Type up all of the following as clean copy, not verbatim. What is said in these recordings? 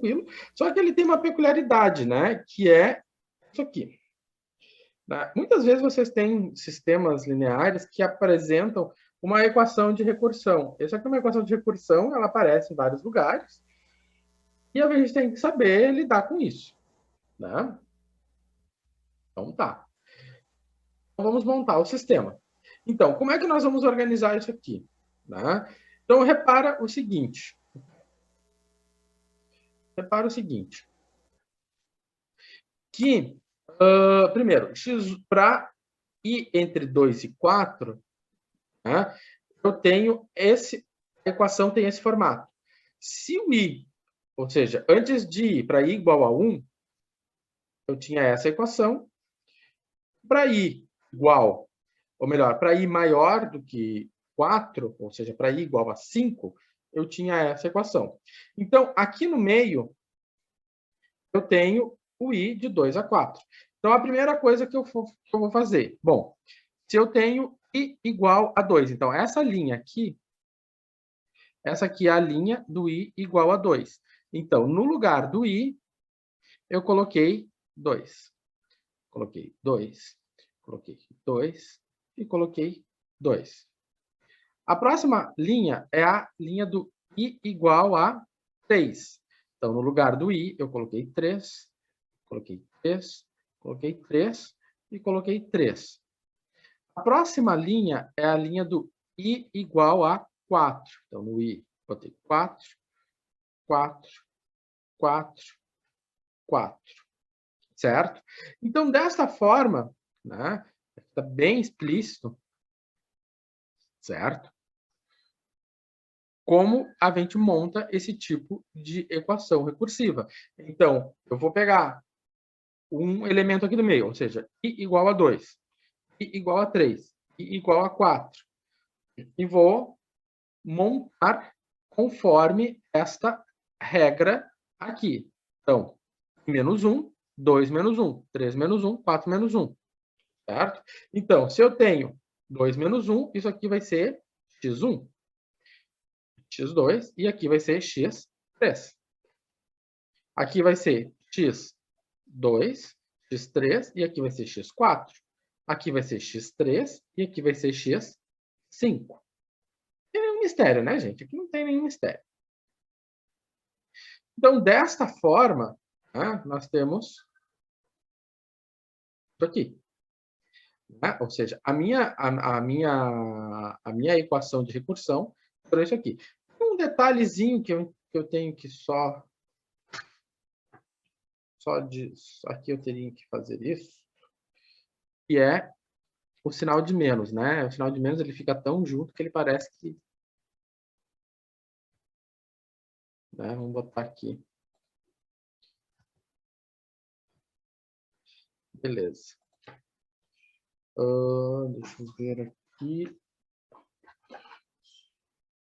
tranquilo. Só que ele tem uma peculiaridade, né? Que é isso aqui. Muitas vezes vocês têm sistemas lineares que apresentam uma equação de recursão. Essa aqui é uma equação de recursão, ela aparece em vários lugares. E a gente tem que saber lidar com isso. Né? Então, tá. Então, vamos montar o sistema. Então, como é que nós vamos organizar isso aqui? Né? Então, repara o seguinte. Que, primeiro, x para i entre 2 e 4, né, eu tenho a equação tem esse formato. Se o i, ou seja, antes de i para i igual a 1, eu tinha essa equação. Para i igual, ou melhor, para i maior do que 4, ou seja, para i igual a 5, eu tinha essa equação. Então, aqui no meio, eu tenho o i de 2 a 4. Então, a primeira coisa que eu vou fazer, bom, se eu tenho i igual a 2, então essa linha aqui, essa aqui é a linha do i igual a 2. Então, no lugar do i, eu coloquei 2. Coloquei 2, coloquei 2 e coloquei 2. A próxima linha é a linha do i igual a 3. Então, no lugar do i, eu coloquei 3, coloquei 3, coloquei 3 e coloquei 3. A próxima linha é a linha do i igual a 4. Então, no i, botei 4, 4, 4, 4. Certo? Então, desta forma, né, está bem explícito, certo? Como a gente monta esse tipo de equação recursiva. Então, eu vou pegar um elemento aqui do meio, ou seja, i igual a 2, i igual a 3, i igual a 4, e vou montar conforme esta regra aqui. Então, menos 1, 2 menos 1, 3 menos 1, 4 menos 1. Certo? Então, se eu tenho 2 menos 1, isso aqui vai ser x1, x2, e aqui vai ser x3. Aqui vai ser x2, x3, e aqui vai ser x4. Aqui vai ser x3, e aqui vai ser x5. Não tem nenhum mistério, né, gente? Aqui não tem nenhum mistério. Então, desta forma, né, nós temos isso aqui. Né? Ou seja, a minha equação de recursão é isso aqui. Um detalhezinho que eu tenho que aqui eu teria que fazer isso, que é o sinal de menos, né? O sinal de menos ele fica tão junto que ele parece que, né? Vamos botar aqui. Beleza. Deixa eu ver aqui.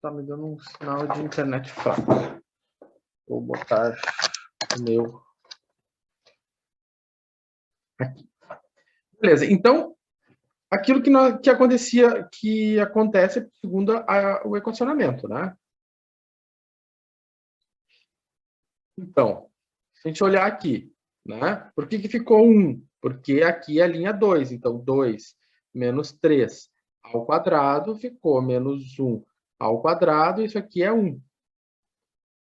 Tá me dando um sinal de internet fraco. Vou botar o meu aqui. Beleza. Então, aquilo que acontece segundo o equacionamento, né? Então, se a gente olhar aqui, né? Por que ficou 1? Porque aqui é a linha 2. Então, 2 menos 3 ao quadrado ficou menos 1 ao quadrado. Isso aqui é 1.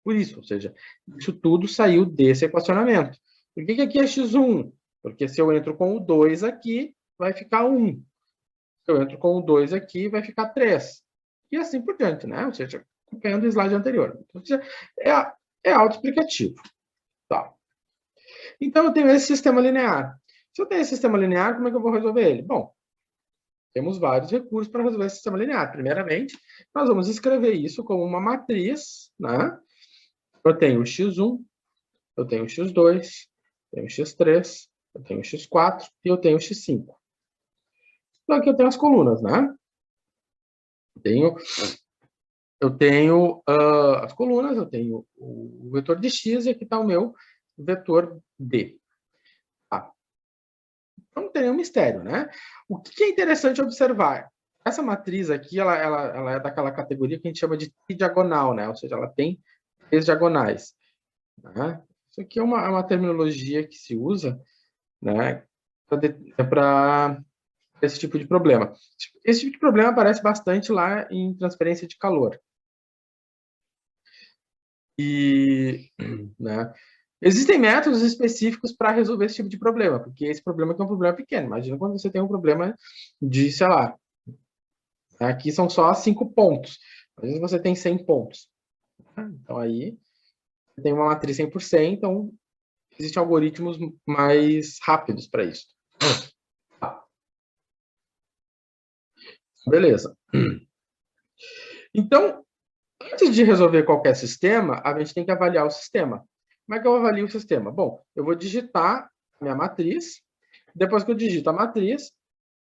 Por isso, ou seja, isso tudo saiu desse equacionamento. Por que aqui é x1? Porque se eu entro com o 2 aqui, vai ficar 1. Se eu entro com o 2 aqui, vai ficar 3. E assim por diante, né? Ou seja, acompanhando o slide anterior. Ou seja, é autoexplicativo. Tá. Então, eu tenho esse sistema linear. Se eu tenho esse sistema linear, como é que eu vou resolver ele? Bom, temos vários recursos para resolver esse sistema linear. Primeiramente, nós vamos escrever isso como uma matriz, né? Eu tenho o x1, eu tenho o x2, eu tenho o x3, eu tenho o x4 e eu tenho o x5. Então, aqui eu tenho as colunas, né? Eu tenho as colunas, eu tenho o vetor de x e aqui está o meu vetor d. Tá. Então, não tem nenhum mistério, né? O que é interessante observar? Essa matriz aqui, ela é daquela categoria que a gente chama de tridiagonal, né? Ou seja, ela tem três diagonais. Né? Isso aqui é uma terminologia que se usa, né, para esse tipo de problema. Esse tipo de problema aparece bastante lá em transferência de calor. E, né, existem métodos específicos para resolver esse tipo de problema, porque esse problema aqui é um problema pequeno. Imagina quando você tem um problema de, sei lá, aqui são só 5 pontos. Às vezes você tem 100 pontos. Então, aí, você tem uma matriz 100%, então, existem algoritmos mais rápidos para isso. Beleza. Então, antes de resolver qualquer sistema, a gente tem que avaliar o sistema. Como é que eu avalio o sistema? Bom, eu vou digitar minha matriz. Depois que eu digito a matriz,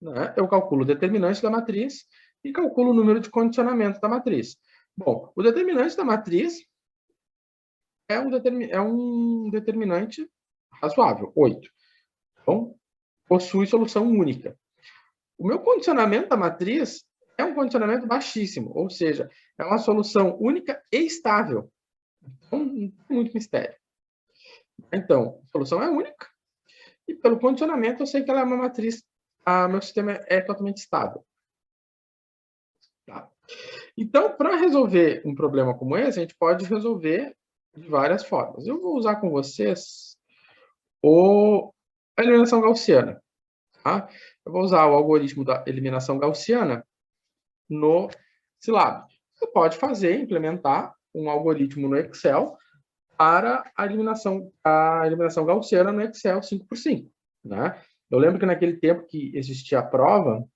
né, eu calculo o determinante da matriz e calculo o número de condicionamento da matriz. Bom, o determinante da matriz é um determinante razoável, 8. Então, possui solução única. O meu condicionamento da matriz é um condicionamento baixíssimo, ou seja, é uma solução única e estável. Então, não tem muito mistério. Então, a solução é única e pelo condicionamento eu sei que ela é uma matriz, meu sistema é totalmente estável. Tá? Então, para resolver um problema como esse, a gente pode resolver de várias formas. Eu vou usar com vocês a eliminação gaussiana. Tá? Eu vou usar o algoritmo da eliminação gaussiana no Scilab. Você pode implementar um algoritmo no Excel para a eliminação gaussiana no Excel 5x5. Né? Eu lembro que naquele tempo que existia a prova,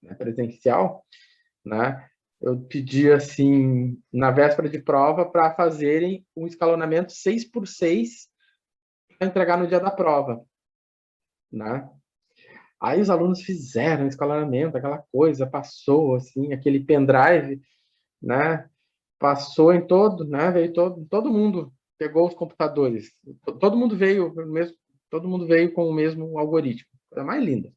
né, presencial, né, eu pedi, assim, na véspera de prova, para fazerem um escalonamento 6x6 para entregar no dia da prova. Né? Aí os alunos fizeram o escalonamento, aquela coisa, passou, assim, aquele pendrive, né? Passou em todo, né? Veio todo mundo, pegou os computadores. Todo mundo veio com o mesmo algoritmo. Coisa mais linda.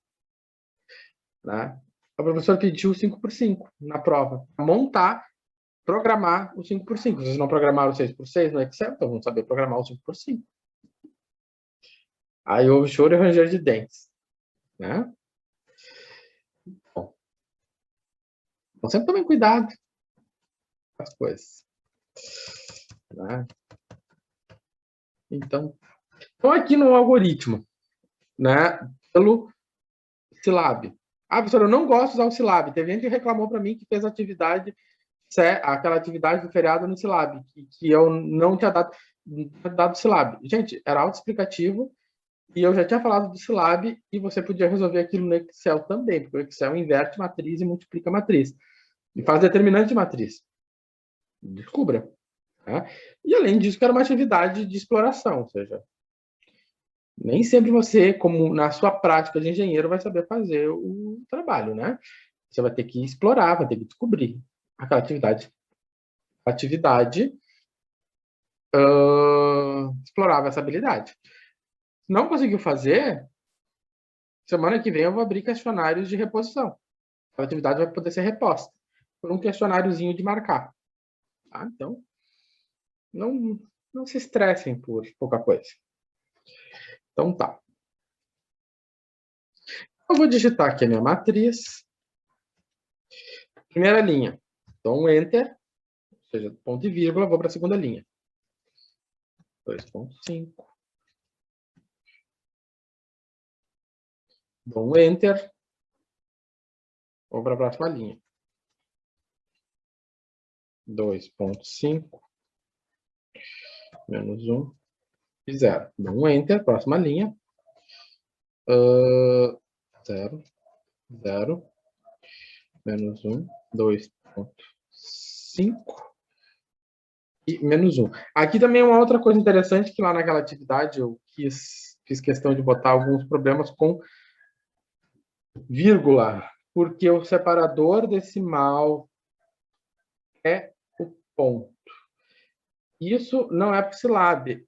Né? A professora pediu 5x5 na prova. Montar, programar o 5x5. Vocês não programaram o 6x6 no Excel, então vão saber programar o 5x5. Aí houve choro e ranger de dentes. Né? Bom, então sempre tomem cuidado com as coisas. Né? Então aqui no algoritmo, né, pelo Scilab. Professor, eu não gosto de usar o Scilab. Teve gente que reclamou para mim que fez aquela atividade do feriado no Scilab, que eu não tinha dado Scilab. Gente, era autoexplicativo e eu já tinha falado do Scilab e você podia resolver aquilo no Excel também, porque o Excel inverte matriz e multiplica matriz. E faz determinante de matriz. Descubra. Né? E além disso, que era uma atividade de exploração, ou seja, nem sempre você, como na sua prática de engenheiro, vai saber fazer o trabalho, né? Você vai ter que explorar, vai ter que descobrir aquela atividade explorava essa habilidade. Não conseguiu fazer, semana que vem eu vou abrir questionários de reposição. A atividade vai poder ser reposta por um questionáriozinho de marcar. Tá? Então, não se estressem por pouca coisa. Então, tá. Eu vou digitar aqui a minha matriz. Primeira linha. Então, Enter. Ou seja, ponto e vírgula, vou para a segunda linha. 2.5. Dou um Enter. Vou para a próxima linha. 2.5. Menos 1. E 0. Dou um Enter. Próxima linha. 0. 0. Menos 1. 2.5. E menos 1. Aqui também uma outra coisa interessante, que lá naquela atividade eu fiz questão de botar alguns problemas com vírgula, porque o separador decimal é o ponto. Isso não é para o Scilab.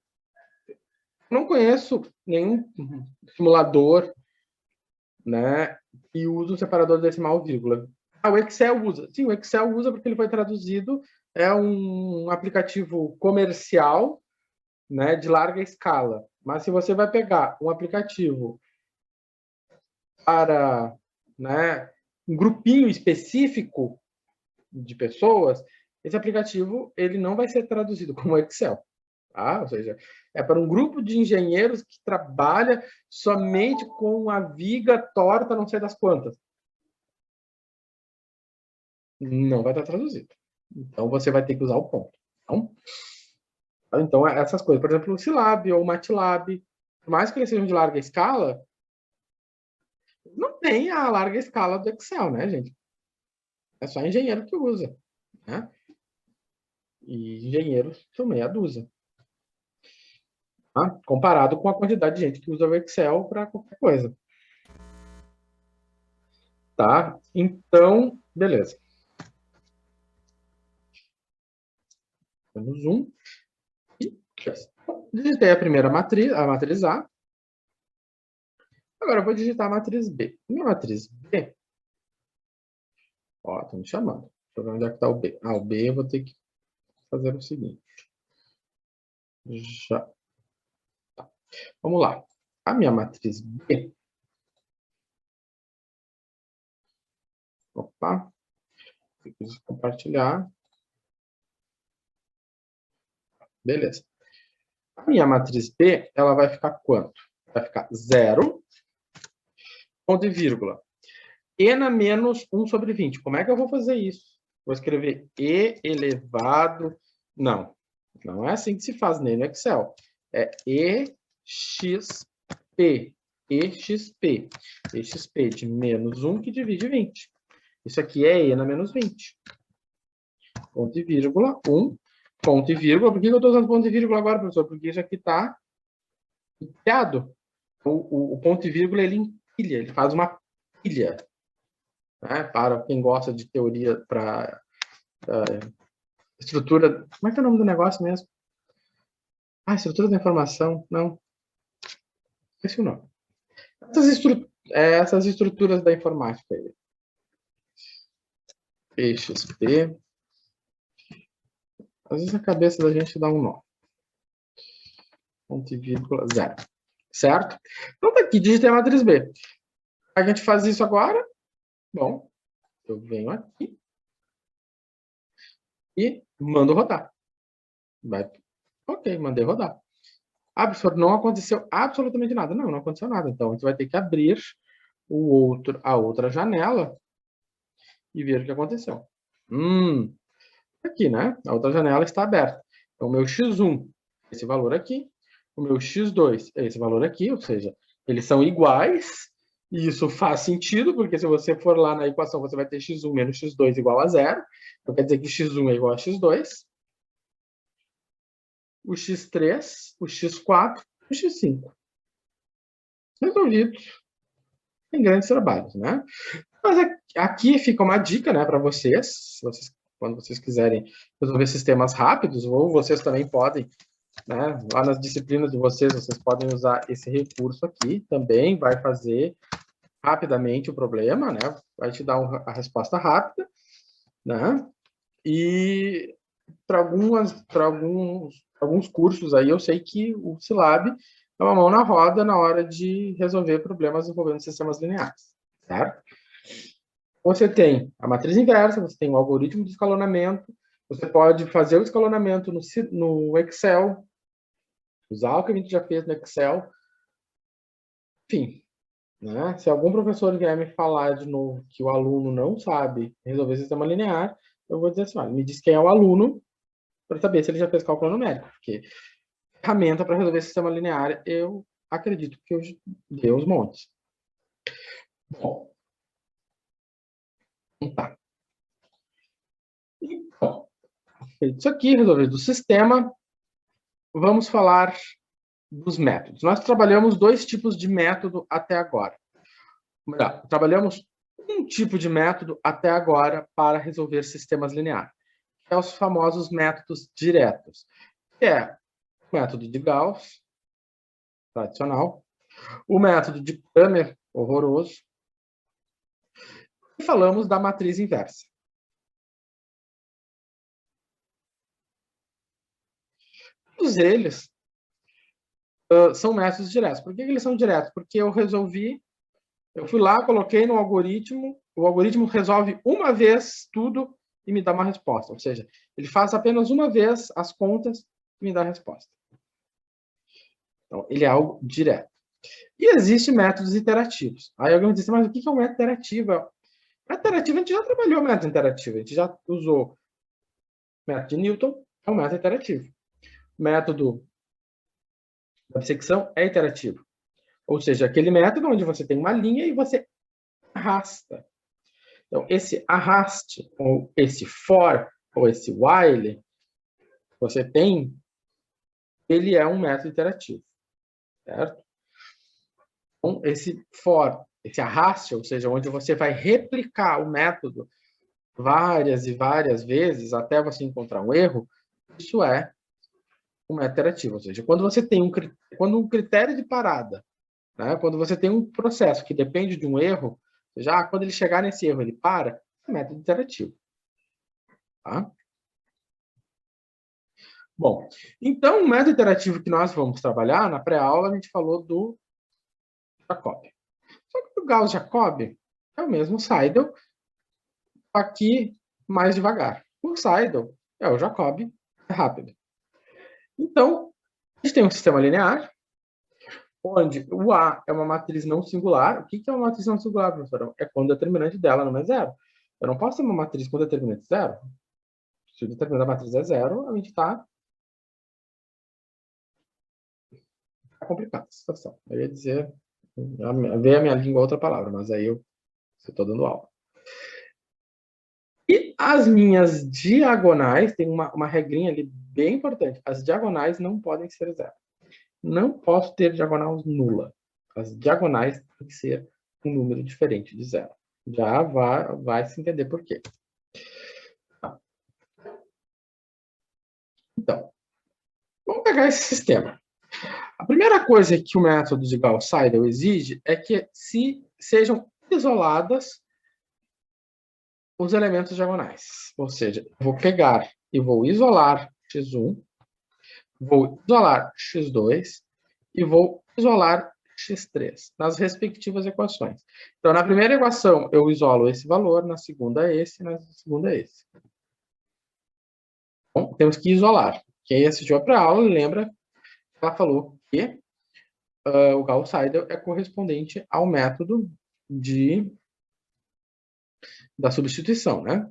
Não conheço nenhum simulador, né, que usa o separador decimal vírgula. O Excel usa. Sim, o Excel usa porque ele foi traduzido, é um aplicativo comercial né, de larga escala. Mas se você vai pegar um aplicativo para, né, um grupinho específico de pessoas, esse aplicativo ele não vai ser traduzido como Excel. Tá? Ou seja, é para um grupo de engenheiros que trabalha somente com a viga torta, não sei das quantas. Não vai estar traduzido. Então, você vai ter que usar o ponto. Então essas coisas. Por exemplo, o Scilab ou o MATLAB, por mais que eles sejam de larga escala, não tem a larga escala do Excel, né, gente? É só engenheiro que usa, né? E engenheiros são meia dúzia. Tá? Comparado com a quantidade de gente que usa o Excel para qualquer coisa. Tá? Então, beleza. Temos um. E digitei a primeira matriz, a matriz A. Agora eu vou digitar a matriz B. Minha matriz B. Ó, estão me chamando. Deixa eu ver onde é que está o B. Ah, o B eu vou ter que fazer o seguinte. Já. Tá. Vamos lá. A minha matriz B. Opa. Preciso compartilhar. Beleza. A minha matriz B, ela vai ficar quanto? Vai ficar 0, ponto e vírgula. E na menos 1 sobre 20. Como é que eu vou fazer isso? Vou escrever E elevado. Não, não é assim que se faz nem no Excel. É EXP. EXP. EXP de menos 1 que divide 20. Isso aqui é E na menos 20. Ponto e vírgula, 1, ponto e vírgula. Por que eu estou usando ponto e vírgula agora, professor? Porque isso aqui está empilhado. O ponto e vírgula, ele empilha, ele faz uma pilha. Né? Para quem gosta de teoria para estrutura... Como é que é o nome do negócio mesmo? Ah, estrutura da informação. Não. Esqueci o nome. Essas estruturas da informática aí. EXP. Às vezes a cabeça da gente dá um nó. Ponto e vírgula, 0. Certo? Então, tá aqui, digitei a matriz B. A gente faz isso agora. Bom, eu venho aqui e mando rodar. Vai. Ok, mandei rodar. Ah, professor, não aconteceu absolutamente nada. Não, não aconteceu nada. Então, a gente vai ter que abrir a outra janela e ver o que aconteceu. Aqui, né? A outra janela está aberta. Então, o meu x1 é esse valor aqui. O meu x2 é esse valor aqui. Ou seja, eles são iguais. E isso faz sentido, porque se você for lá na equação, você vai ter x1 menos x2 igual a 0. Então, quer dizer que x1 é igual a x2. O x3, o x4 e o x5. Resolvido. Em grandes trabalhos, né? Mas aqui fica uma dica, né, para vocês, quando vocês quiserem resolver sistemas rápidos, ou vocês também podem, né, lá nas disciplinas de vocês podem usar esse recurso aqui, também vai fazer rapidamente o problema, né, vai te dar a resposta rápida, né, e para alguns cursos aí, eu sei que o Scilab é uma mão na roda na hora de resolver problemas envolvendo sistemas lineares, certo? Você tem a matriz inversa, você tem o algoritmo de escalonamento, você pode fazer o escalonamento no Excel, usar o que a gente já fez no Excel. Enfim, né? Se algum professor vier me falar de novo que o aluno não sabe resolver sistema linear, eu vou dizer assim, olha, me diz quem é o aluno para saber se ele já fez cálculo numérico, porque ferramenta para resolver sistema linear, eu acredito que eu dei os montes. Bom, tá. Então, feito isso aqui, resolvido o sistema, vamos falar dos métodos. Nós trabalhamos dois tipos de método até agora. Melhor, trabalhamos um tipo de método até agora para resolver sistemas lineares, que é os famosos métodos diretos, que é o método de Gauss, tradicional, o método de Cramer, horroroso, e falamos da matriz inversa. Todos eles são métodos diretos. Por que eles são diretos? Porque eu fui lá, coloquei no algoritmo, o algoritmo resolve uma vez tudo e me dá uma resposta. Ou seja, ele faz apenas uma vez as contas e me dá a resposta. Então, ele é algo direto. E existem métodos iterativos. Aí alguém diz, mas o que é um método iterativo? Método iterativo, a gente já trabalhou método iterativo. A gente já usou método de Newton, é um método iterativo. Método da bissecção é iterativo. Ou seja, aquele método onde você tem uma linha e você arrasta. Então, esse arraste, ou esse for, ou esse while, você tem, ele é um método iterativo, certo? Então, esse for, esse arraste, ou seja, onde você vai replicar o método várias e várias vezes até você encontrar um erro, isso é um método iterativo. Ou seja, quando você tem um critério de parada, né, quando você tem um processo que depende de um erro, já quando ele chegar nesse erro, ele para, é um método iterativo. Tá? Bom, então o método iterativo que nós vamos trabalhar, na pré-aula a gente falou do Jacobi. Só que o Gauss-Jacobi é o mesmo Seidel, aqui mais devagar. O Seidel é o Jacobi, é rápido. Então, a gente tem um sistema linear, onde o A é uma matriz não singular. O que é uma matriz não singular, professor? É quando o determinante dela não é zero. Eu não posso ter uma matriz com determinante zero. Se o determinante da matriz é zero, a gente está complicada a situação. Eu ia dizer, veio a minha língua outra palavra, mas aí eu estou dando aula. E as minhas diagonais, tem uma regrinha ali bem importante. As diagonais não podem ser zero. Não posso ter diagonal nula. As diagonais têm que ser um número diferente de zero. Já vai se entender por quê. Então, vamos pegar esse sistema. A primeira coisa que o método de Gauss-Seidel exige é que sejam isoladas os elementos diagonais. Ou seja, eu vou pegar e vou isolar x1, vou isolar x2 e vou isolar x3 nas respectivas equações. Então, na primeira equação, eu isolo esse valor, na segunda esse, na segunda esse. Bom, temos que isolar. Quem assistiu a pré-aula lembra que ela falou que o Gauss-Seidel é correspondente ao método da substituição, né?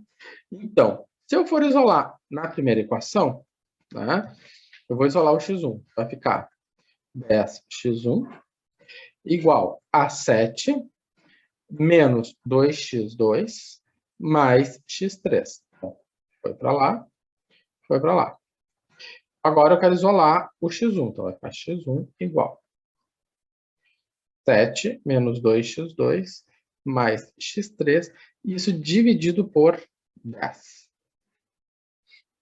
Então, se eu for isolar na primeira equação, né, eu vou isolar o x1. Vai ficar 10x1 igual a 7 menos 2x2 mais x3. Bom, foi para lá, foi para lá. Agora eu quero isolar o x1. Então, vai ficar x1 igual 7 menos 2x2 mais x3, isso dividido por 10.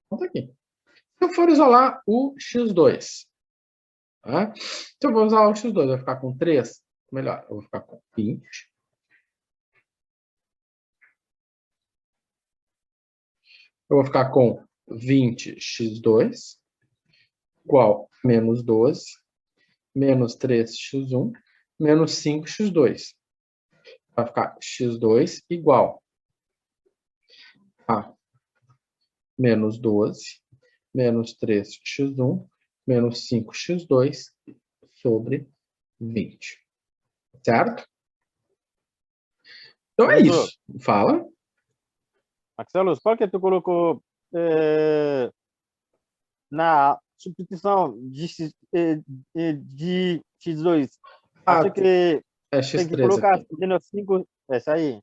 Então, aqui. Se eu for isolar o x2, tá? Se eu for isolar o x2, eu vou ficar com 3, melhor, eu vou ficar com 20. Eu vou ficar com 20x2 igual a menos 12, menos 3x1, menos 5x2. Vai ficar x2 igual a menos 12, menos 3x1, menos 5x2 sobre 20. Certo? Então é isso. Fala. Marcelo, qual que tu colocou na substituição de x2? Acho que é x3 tem que colocar aqui. menos 5, essa aí.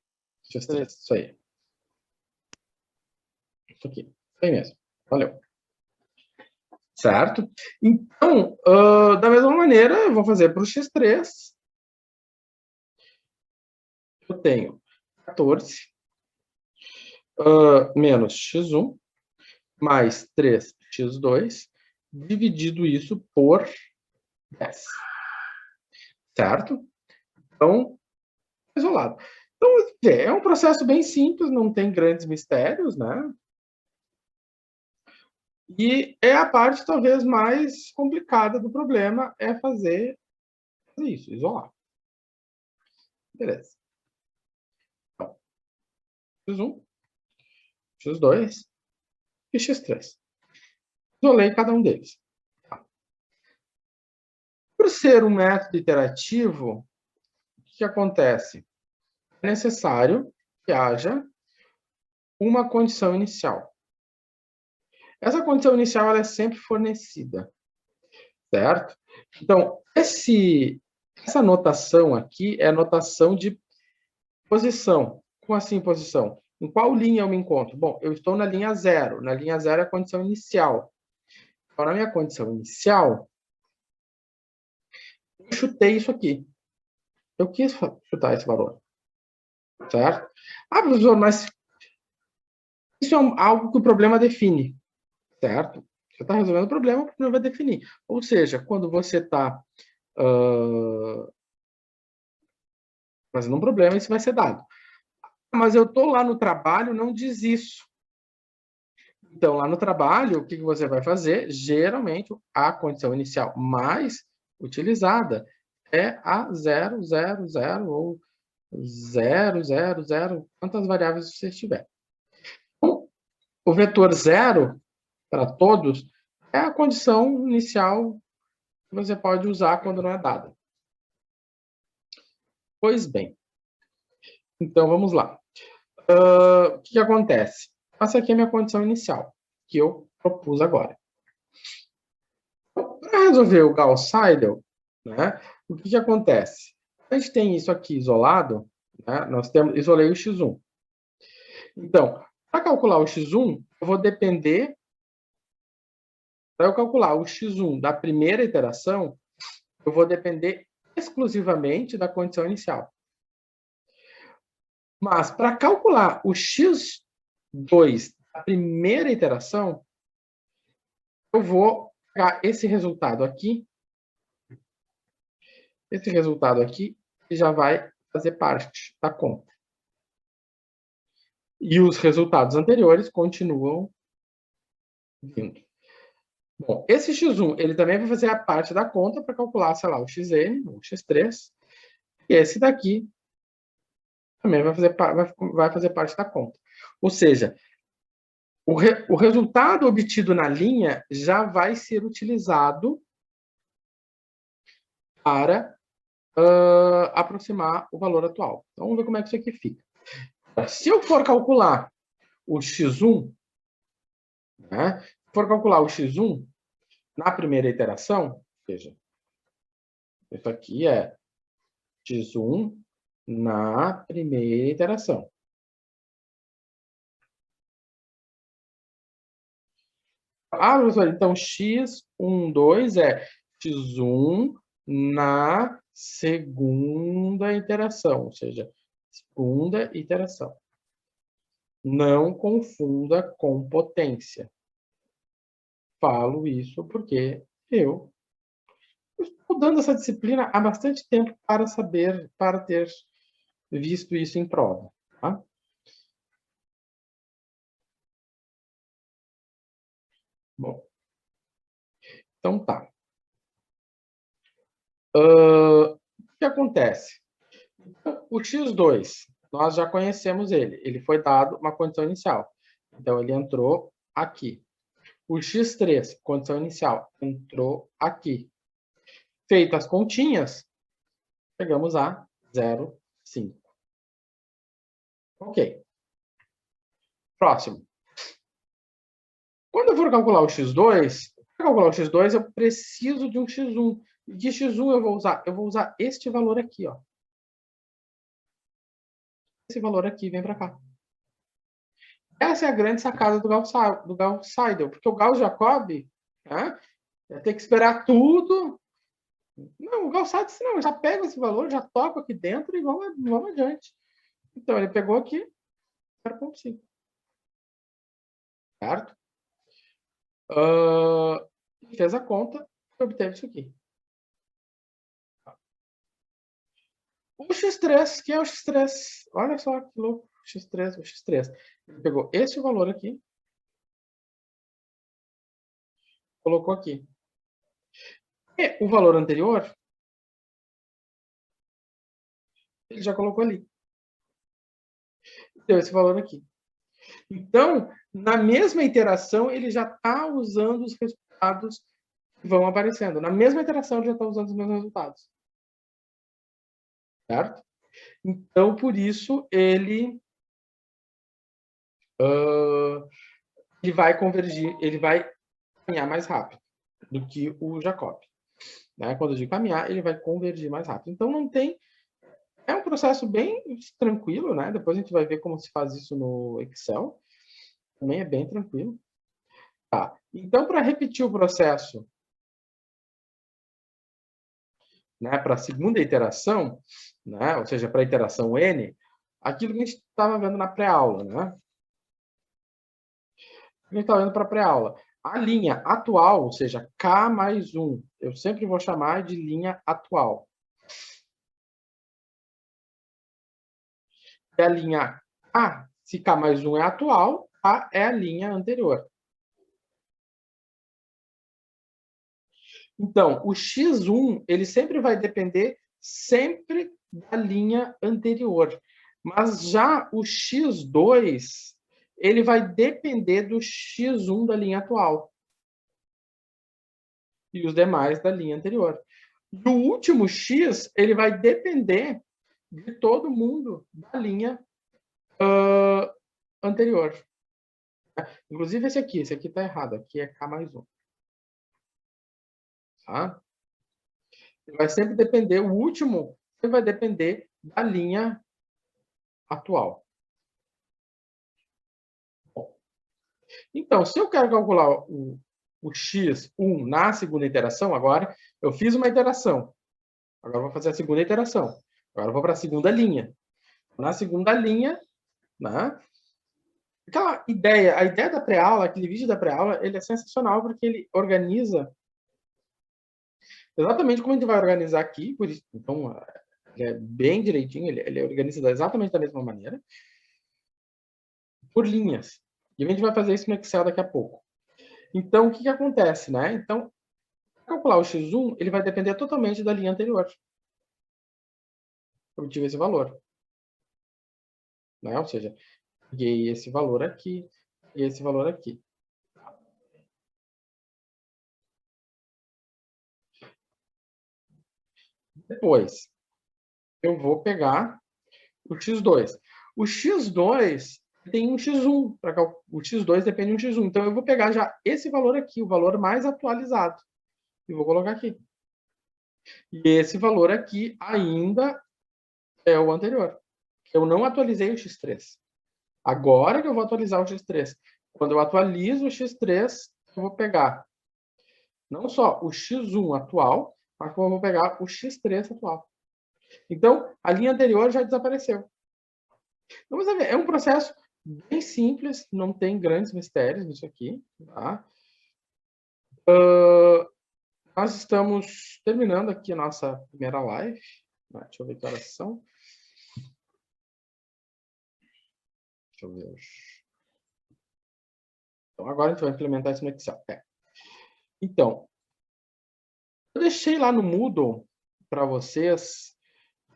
x3, isso aí. Isso aqui. Isso aí mesmo. Valeu. Certo? Então, da mesma maneira, eu vou fazer para o x3. Eu tenho 14 menos x1 mais 3x2, dividido isso por 10. Certo? Então, isolado. Então, é um processo bem simples, não tem grandes mistérios, né? E é a parte talvez mais complicada do problema, é fazer isso, isolar. Beleza. Então, x1, x2 e x3. Isolei cada um deles. Por ser um método iterativo, o que acontece? É necessário que haja uma condição inicial. Essa condição inicial ela é sempre fornecida, certo? Então, essa notação aqui é a notação de posição. Como assim posição? Em qual linha eu me encontro? Bom, eu estou na linha 0. Na linha 0 é a condição inicial. Então, na minha condição inicial, eu chutei isso aqui. Eu quis chutar esse valor, certo? Ah, professor, mas isso é algo que o problema define, certo? Você está resolvendo o problema vai definir. Ou seja, quando você está fazendo um problema, isso vai ser dado. Mas eu estou lá no trabalho, não diz isso. Então, lá no trabalho, o que você vai fazer? Geralmente, a condição inicial mais utilizada é a 0, 0, 0 ou 0, 0, 0, quantas variáveis você tiver. Então, o vetor 0, para todos, é a condição inicial que você pode usar quando não é dada. Pois bem, então vamos lá. O que acontece? Essa aqui é a minha condição inicial, que eu propus agora. Para resolver o Gauss-Seidel, né, o que acontece? A gente tem isso aqui isolado, né, isolei o x1. Então, para calcular o x1, eu vou depender, para eu calcular o x1 da primeira iteração, eu vou depender exclusivamente da condição inicial. Mas, para calcular o x2 da primeira iteração, eu vou pegar esse resultado aqui já vai fazer parte da conta. E os resultados anteriores continuam vindo. Bom, esse x1, ele também vai fazer a parte da conta para calcular, sei lá, o xn, o x3. E esse daqui também vai fazer parte da conta. Ou seja, o resultado obtido na linha já vai ser utilizado para aproximar o valor atual. Então, vamos ver como é que isso aqui fica. Se eu for calcular o x1, né, se for calcular o x1 na primeira iteração, veja, isso aqui é x1 na primeira iteração. Ah, professor, então x12 é x1 na segunda iteração, ou seja, segunda iteração. Não confunda com potência. Falo isso porque eu estou dando essa disciplina há bastante tempo para ter visto isso em prova. Tá? Bom, então tá. O que acontece? O x2, nós já conhecemos ele. Ele foi dado uma condição inicial. Então, ele entrou aqui. O x3, condição inicial, entrou aqui. Feitas as continhas, chegamos a 0,5. Ok. Próximo. Quando eu for calcular o x2, para calcular o x2, eu preciso de um x1. De x1 eu vou usar este valor aqui, ó. Esse valor aqui vem para cá. Essa é a grande sacada do Gauss-Seidel, porque o Gauss-Jacobi, né, vai ter que esperar tudo. Não, o Gauss-Seidel disse, não, já pega esse valor, já toca aqui dentro e vamos adiante. Então, ele pegou aqui 0,5. Certo? Fez a conta e obteve isso aqui. O x3, que é o x3? Olha só que louco. O x3. Ele pegou esse valor aqui colocou aqui. E o valor anterior, ele já colocou ali. Deu esse valor aqui. Então, na mesma iteração, ele já está usando os resultados que vão aparecendo. Na mesma iteração, ele já está usando os mesmos resultados. Certo? Então, por isso, ele vai convergir, ele vai caminhar mais rápido do que o Jacob. Né? Quando eu digo caminhar, ele vai convergir mais rápido. Então, não tem... É um processo bem tranquilo, né? Depois a gente vai ver como se faz isso no Excel. Também é bem tranquilo. Tá. Então, para repetir o processo, né, para a segunda iteração, né, ou seja, para a iteração N, aquilo que a gente estava vendo na pré-aula, né? A gente está vendo para a pré-aula. A linha atual, ou seja, K mais 1, eu sempre vou chamar de linha atual. E a linha K, se K mais 1 é atual, K é a linha anterior. Então, o x1, ele sempre vai depender sempre da linha anterior. Mas já o x2, ele vai depender do x1 da linha atual. E os demais da linha anterior. E o último x, ele vai depender de todo mundo da linha anterior. Inclusive esse aqui está errado. Aqui é K mais 1. Tá? Vai sempre depender, o último vai depender da linha atual. Bom, então, se eu quero calcular o x1 na segunda iteração, agora eu fiz uma iteração. Agora eu vou fazer a segunda iteração. Agora eu vou para a segunda linha. Na segunda linha, né? Aquela ideia, a ideia da pré-aula, aquele vídeo da pré-aula, ele é sensacional porque ele organiza exatamente como a gente vai organizar aqui, por isso, então, ele é bem direitinho, ele é organizado exatamente da mesma maneira, por linhas. E a gente vai fazer isso no Excel daqui a pouco. Então, o que acontece, né? Então, para calcular o x1, ele vai depender totalmente da linha anterior. Eu obtive esse valor. Né? Ou seja, peguei esse valor aqui e esse valor aqui. Depois, eu vou pegar o x2. O x2 tem um x1. O x2 depende de um x1. Então, eu vou pegar já esse valor aqui, o valor mais atualizado. E vou colocar aqui. E esse valor aqui ainda é o anterior. Eu não atualizei o x3. Agora que eu vou atualizar o x3. Quando eu atualizo o x3, eu vou pegar não só o x1 atual, mas eu vou pegar o x3 atual. Então, a linha anterior já desapareceu. Então, você vê, é um processo bem simples, não tem grandes mistérios nisso aqui. Tá? Nós estamos terminando aqui a nossa primeira live. Deixa eu ver que horas são. Deixa eu ver. Então, agora a gente vai implementar isso no Excel. Então, eu deixei lá no Moodle para vocês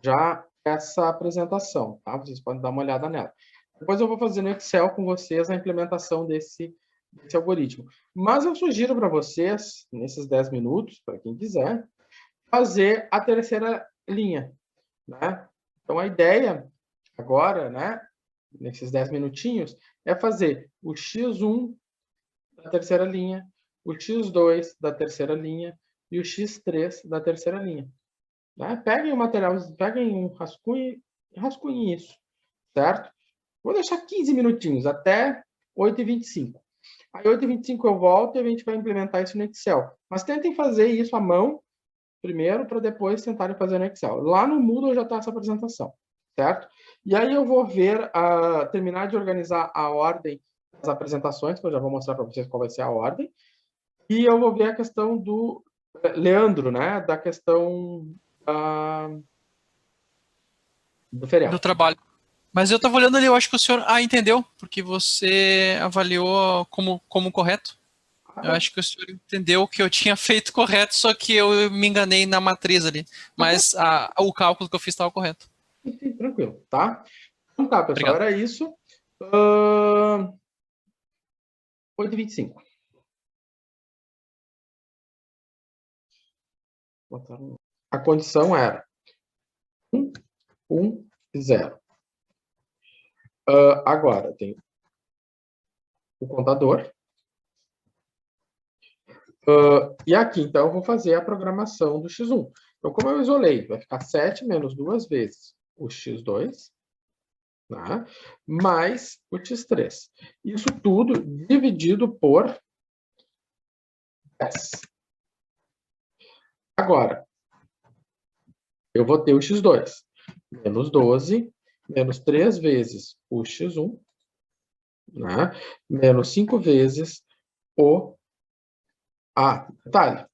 já essa apresentação, tá? Vocês podem dar uma olhada nela. Depois eu vou fazer no Excel com vocês a implementação desse algoritmo. Mas eu sugiro para vocês, nesses 10 minutos, para quem quiser, fazer a terceira linha, né? Então, a ideia agora, né, nesses 10 minutinhos, é fazer o x1 da terceira linha, o x2 da terceira linha e o x3 da terceira linha. Né? Peguem o material, peguem um rascunho e rascunhem isso, certo? Vou deixar 15 minutinhos, até 8h25. Aí, 8h25 eu volto e a gente vai implementar isso no Excel. Mas tentem fazer isso à mão primeiro, para depois tentarem fazer no Excel. Lá no Moodle já está essa apresentação, certo? E aí eu vou ver, terminar de organizar a ordem das apresentações, que eu já vou mostrar para vocês qual vai ser a ordem. E eu vou ver a questão do Leandro, né? Da questão do feriado. Do trabalho. Mas eu estava olhando ali, eu acho que o senhor entendeu, porque você avaliou como correto. Eu acho que o senhor entendeu que eu tinha feito correto, só que eu me enganei na matriz ali. Mas o cálculo que eu fiz estava correto. Enfim, tranquilo, tá? Então tá, pessoal, Obrigado. era isso. 8h25. A condição era 1, 1, 0. Agora, tem o contador. E aqui, então, eu vou fazer a programação do x1. Então, como eu isolei, vai ficar 7 menos 2 vezes o x2, tá? Mais o x3. Isso tudo dividido por 10. Agora, eu vou ter o x2 menos 12, menos 3 vezes o x1, né? Menos 5 vezes o... detalhe.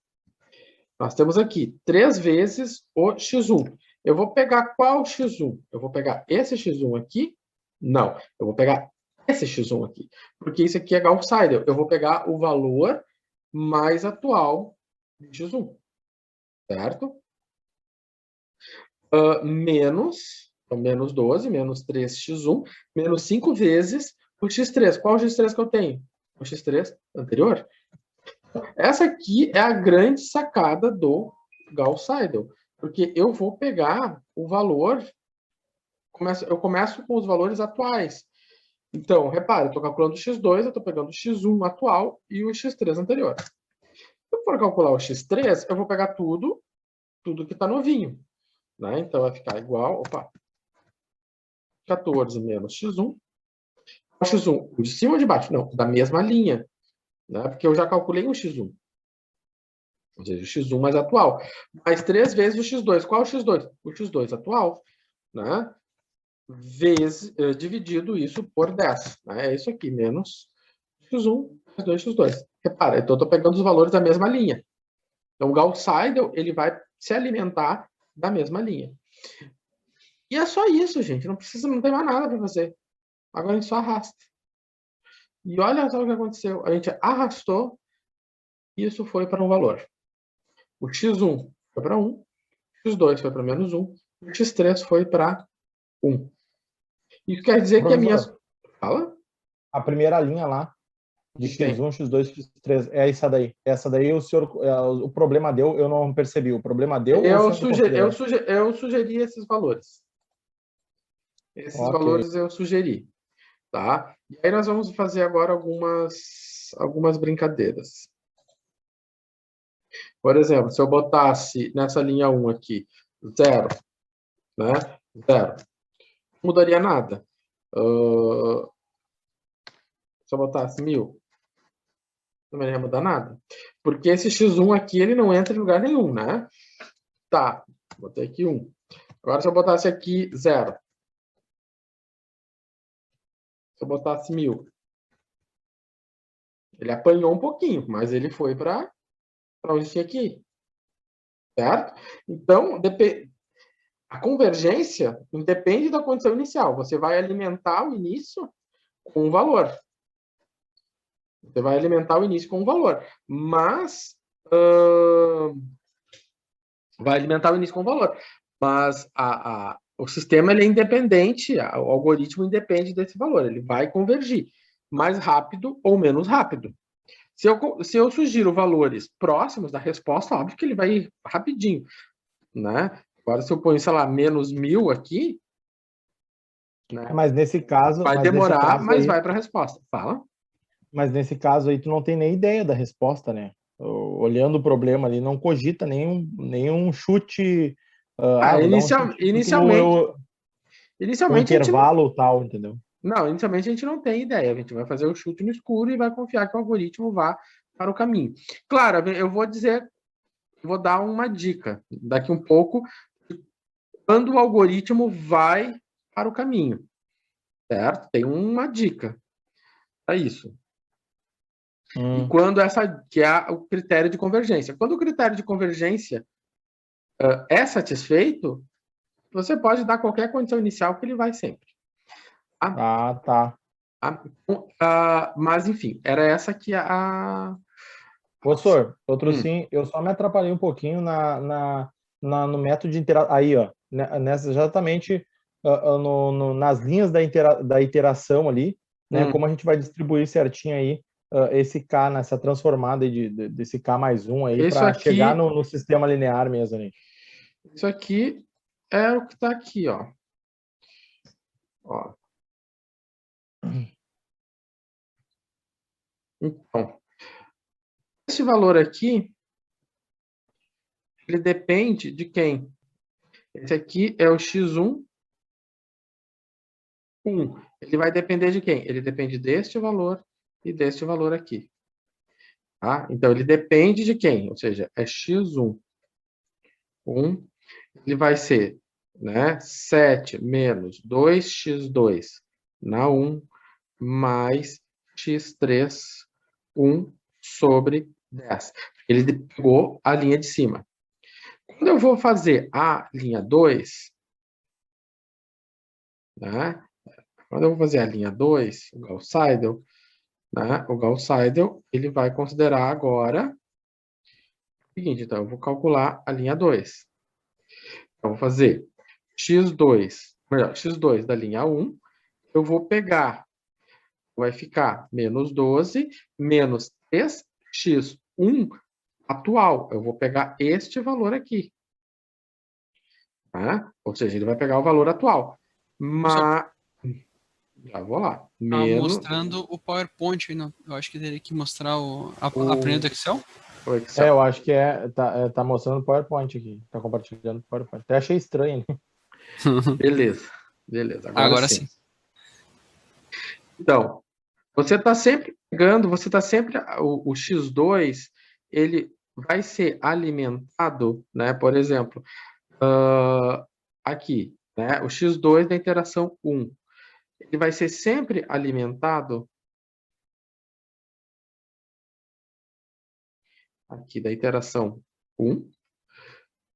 Nós temos aqui 3 vezes o x1. Eu vou pegar qual x1? Eu vou pegar esse x1 aqui? Não, eu vou pegar esse x1 aqui. Porque isso aqui é Gauss Seidel. Eu vou pegar o valor mais atual de x1. Certo? Então, menos 12, menos 3x1, menos 5 vezes o x3. Qual o x3 que eu tenho? O x3 anterior. Essa aqui é a grande sacada do Gauss Seidel, porque eu vou pegar o valor, eu começo com os valores atuais. Então, repare, eu estou calculando o x2, eu estou pegando o x1 atual e o x3 anterior. Se eu for calcular o x3, eu vou pegar tudo que está novinho. Né? Então, vai ficar igual, 14 menos x1. O x1, o de cima ou de baixo? Não, da mesma linha. Né? Porque eu já calculei um x1. Ou seja, o x1 mais atual. Mais 3 vezes o x2. Qual é o x2? O x2 atual. Né? Dividido isso por 10. Né? É isso aqui, menos x1 mais 2x2. Repara, então eu estou pegando os valores da mesma linha. Então o Gauss Seidel ele vai se alimentar da mesma linha. E é só isso, gente. Não tem mais nada para fazer. Agora a gente só arrasta. E olha só o que aconteceu. A gente arrastou e isso foi para um valor. O x1 foi para 1, o x2 foi para menos 1, o x3 foi para 1. Isso quer dizer que a minha... Fala? A primeira linha lá, de Sim. x1, x2, x3, é essa daí. Essa daí o senhor, o problema deu, eu não percebi. O problema deu Eu sugeri esses valores. Esses valores eu sugeri. Tá? E aí nós vamos fazer agora algumas brincadeiras. Por exemplo, se eu botasse nessa linha 1 aqui, 0, né? 0. Não mudaria nada. Se eu botasse 1000, também não ia mudar nada. Porque esse x1 aqui, ele não entra em lugar nenhum, né? Tá, botei aqui 1. Agora, se eu botasse aqui 0. Se eu botasse 1000. Ele apanhou um pouquinho, mas ele foi para onde tinha aqui. Certo? Então, a convergência independe da condição inicial. Você vai alimentar o início com um valor. Você vai alimentar o início com um valor. Mas... vai alimentar o início com um valor. Mas o sistema ele é independente, o algoritmo independe desse valor. Ele vai convergir mais rápido ou menos rápido. Se eu sugiro valores próximos da resposta, óbvio que ele vai ir rapidinho. Né? Agora, se eu ponho, sei lá, menos 1000 aqui... Né? Mas nesse caso... Vai demorar, mas vai para a resposta. Fala. Mas nesse caso aí, tu não tem nem ideia da resposta, né? Olhando o problema ali, não cogita nenhum chute... Inicialmente, um intervalo tal, entendeu? Não, inicialmente a gente não tem ideia. A gente vai fazer o chute no escuro e vai confiar que o algoritmo vá para o caminho. Claro, eu vou dar uma dica daqui um pouco, quando o algoritmo vai para o caminho, certo? Tem uma dica para isso. E quando que é o critério de convergência. Quando o critério de convergência é satisfeito, você pode dar qualquer condição inicial que ele vai sempre. Tá. Mas, enfim, era essa aqui a Professor, outro Hum. sim, eu só me atrapalhei um pouquinho no método de interação. Aí, ó, nessa exatamente nas linhas da iteração ali, né? Hum. Como a gente vai distribuir certinho aí esse K nessa transformada aí desse K mais 1 aí Isso para aqui- chegar no sistema linear mesmo ali. Isso aqui é o que está aqui, ó. Ó. Então, esse valor aqui, ele depende de quem? Esse aqui é o x1, 1. Ele vai depender de quem? Ele depende deste valor e deste valor aqui. Tá? Então, ele depende de quem? Ou seja, é x1, 1. Ele vai ser, né, 7 menos 2x2 na 1 mais x3, 1 sobre 10. Ele pegou a linha de cima. Quando eu vou fazer a linha 2, né? Quando eu vou fazer a linha 2, o Gauss-Seidel, né? O Gauss-Seidel, ele vai considerar agora o seguinte, então eu vou calcular a linha 2. Então, eu vou fazer x2 da linha 1, eu vou pegar, vai ficar menos 12, menos 3x1 atual. Eu vou pegar este valor aqui. Tá? Ou seja, ele vai pegar o valor atual. Mas... Já vou lá. Mostrando o PowerPoint. Não, eu acho que teria que mostrar a planilha do Excel. O Excel. Eu acho que tá mostrando o PowerPoint aqui. Tá compartilhando o PowerPoint. Até achei estranho, né? Beleza. Agora sim. Então, você está sempre pegando, o x2, ele vai ser alimentado, né? Por exemplo, aqui, né? O x2 da interação 1, ele vai ser sempre alimentado aqui da interação 1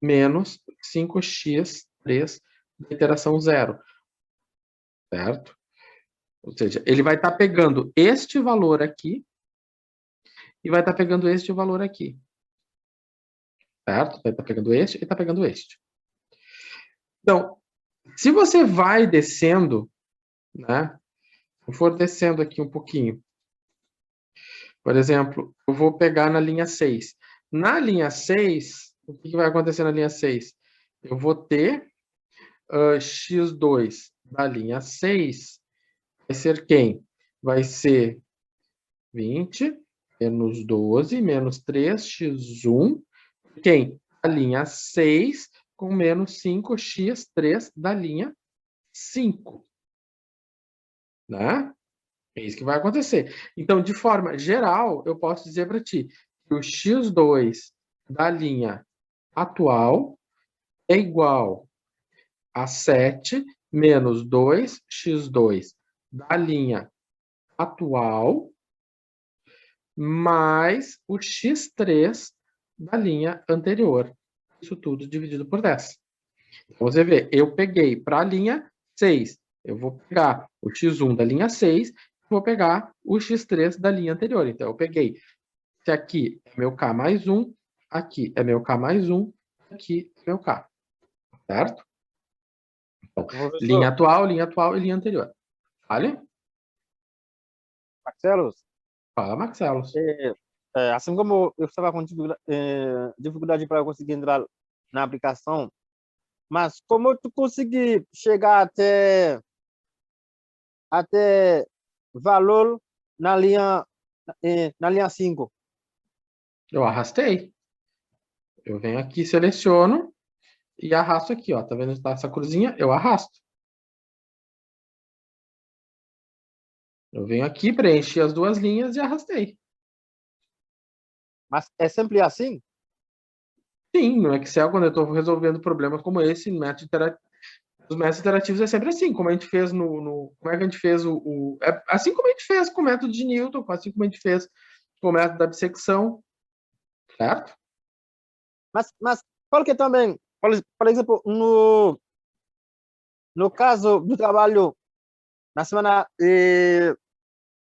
menos 5x3 da interação 0, certo? Ou seja, ele vai estar pegando este valor aqui e vai estar pegando este valor aqui. Certo? Vai estar pegando este e está pegando este. Então, se você vai descendo, né? Se for descendo aqui um pouquinho, por exemplo, eu vou pegar na linha 6. Na linha 6, o que vai acontecer na linha 6? Eu vou ter x2 da linha 6, vai ser quem? Vai ser 20 menos 12 menos 3x1, quem? A linha 6 com menos 5x3 da linha 5. Né? É isso que vai acontecer. Então, de forma geral, eu posso dizer para ti que o x2 da linha atual é igual a 7 menos 2x2 da linha atual mais o x3 da linha anterior. Isso tudo dividido por 10. Então, você vê, eu peguei para a linha 6. Eu vou pegar o x1 da linha 6, vou pegar o x3 da linha anterior. Então, eu peguei, se aqui é meu k mais 1, aqui é meu k mais 1, aqui é meu k. Certo? Então, linha atual e linha anterior. Vale? Marcelos, Fala, Marcelos. assim como eu estava com dificuldade para conseguir entrar na aplicação, mas como tu conseguir chegar até valor na linha 5? Eu arrastei. Eu venho aqui, seleciono e arrasto aqui, ó. Tá vendo essa cruzinha? Eu arrasto. Eu venho aqui, preenchi as duas linhas e arrastei. Mas é sempre assim? Sim, no Excel, quando eu estou resolvendo problemas como esse, os métodos interativos é sempre assim, como a gente fez como é que a gente fez assim como a gente fez com o método de Newton, assim como a gente fez com o método da bissecção, certo? Mas porque também, por exemplo, no caso do trabalho na semana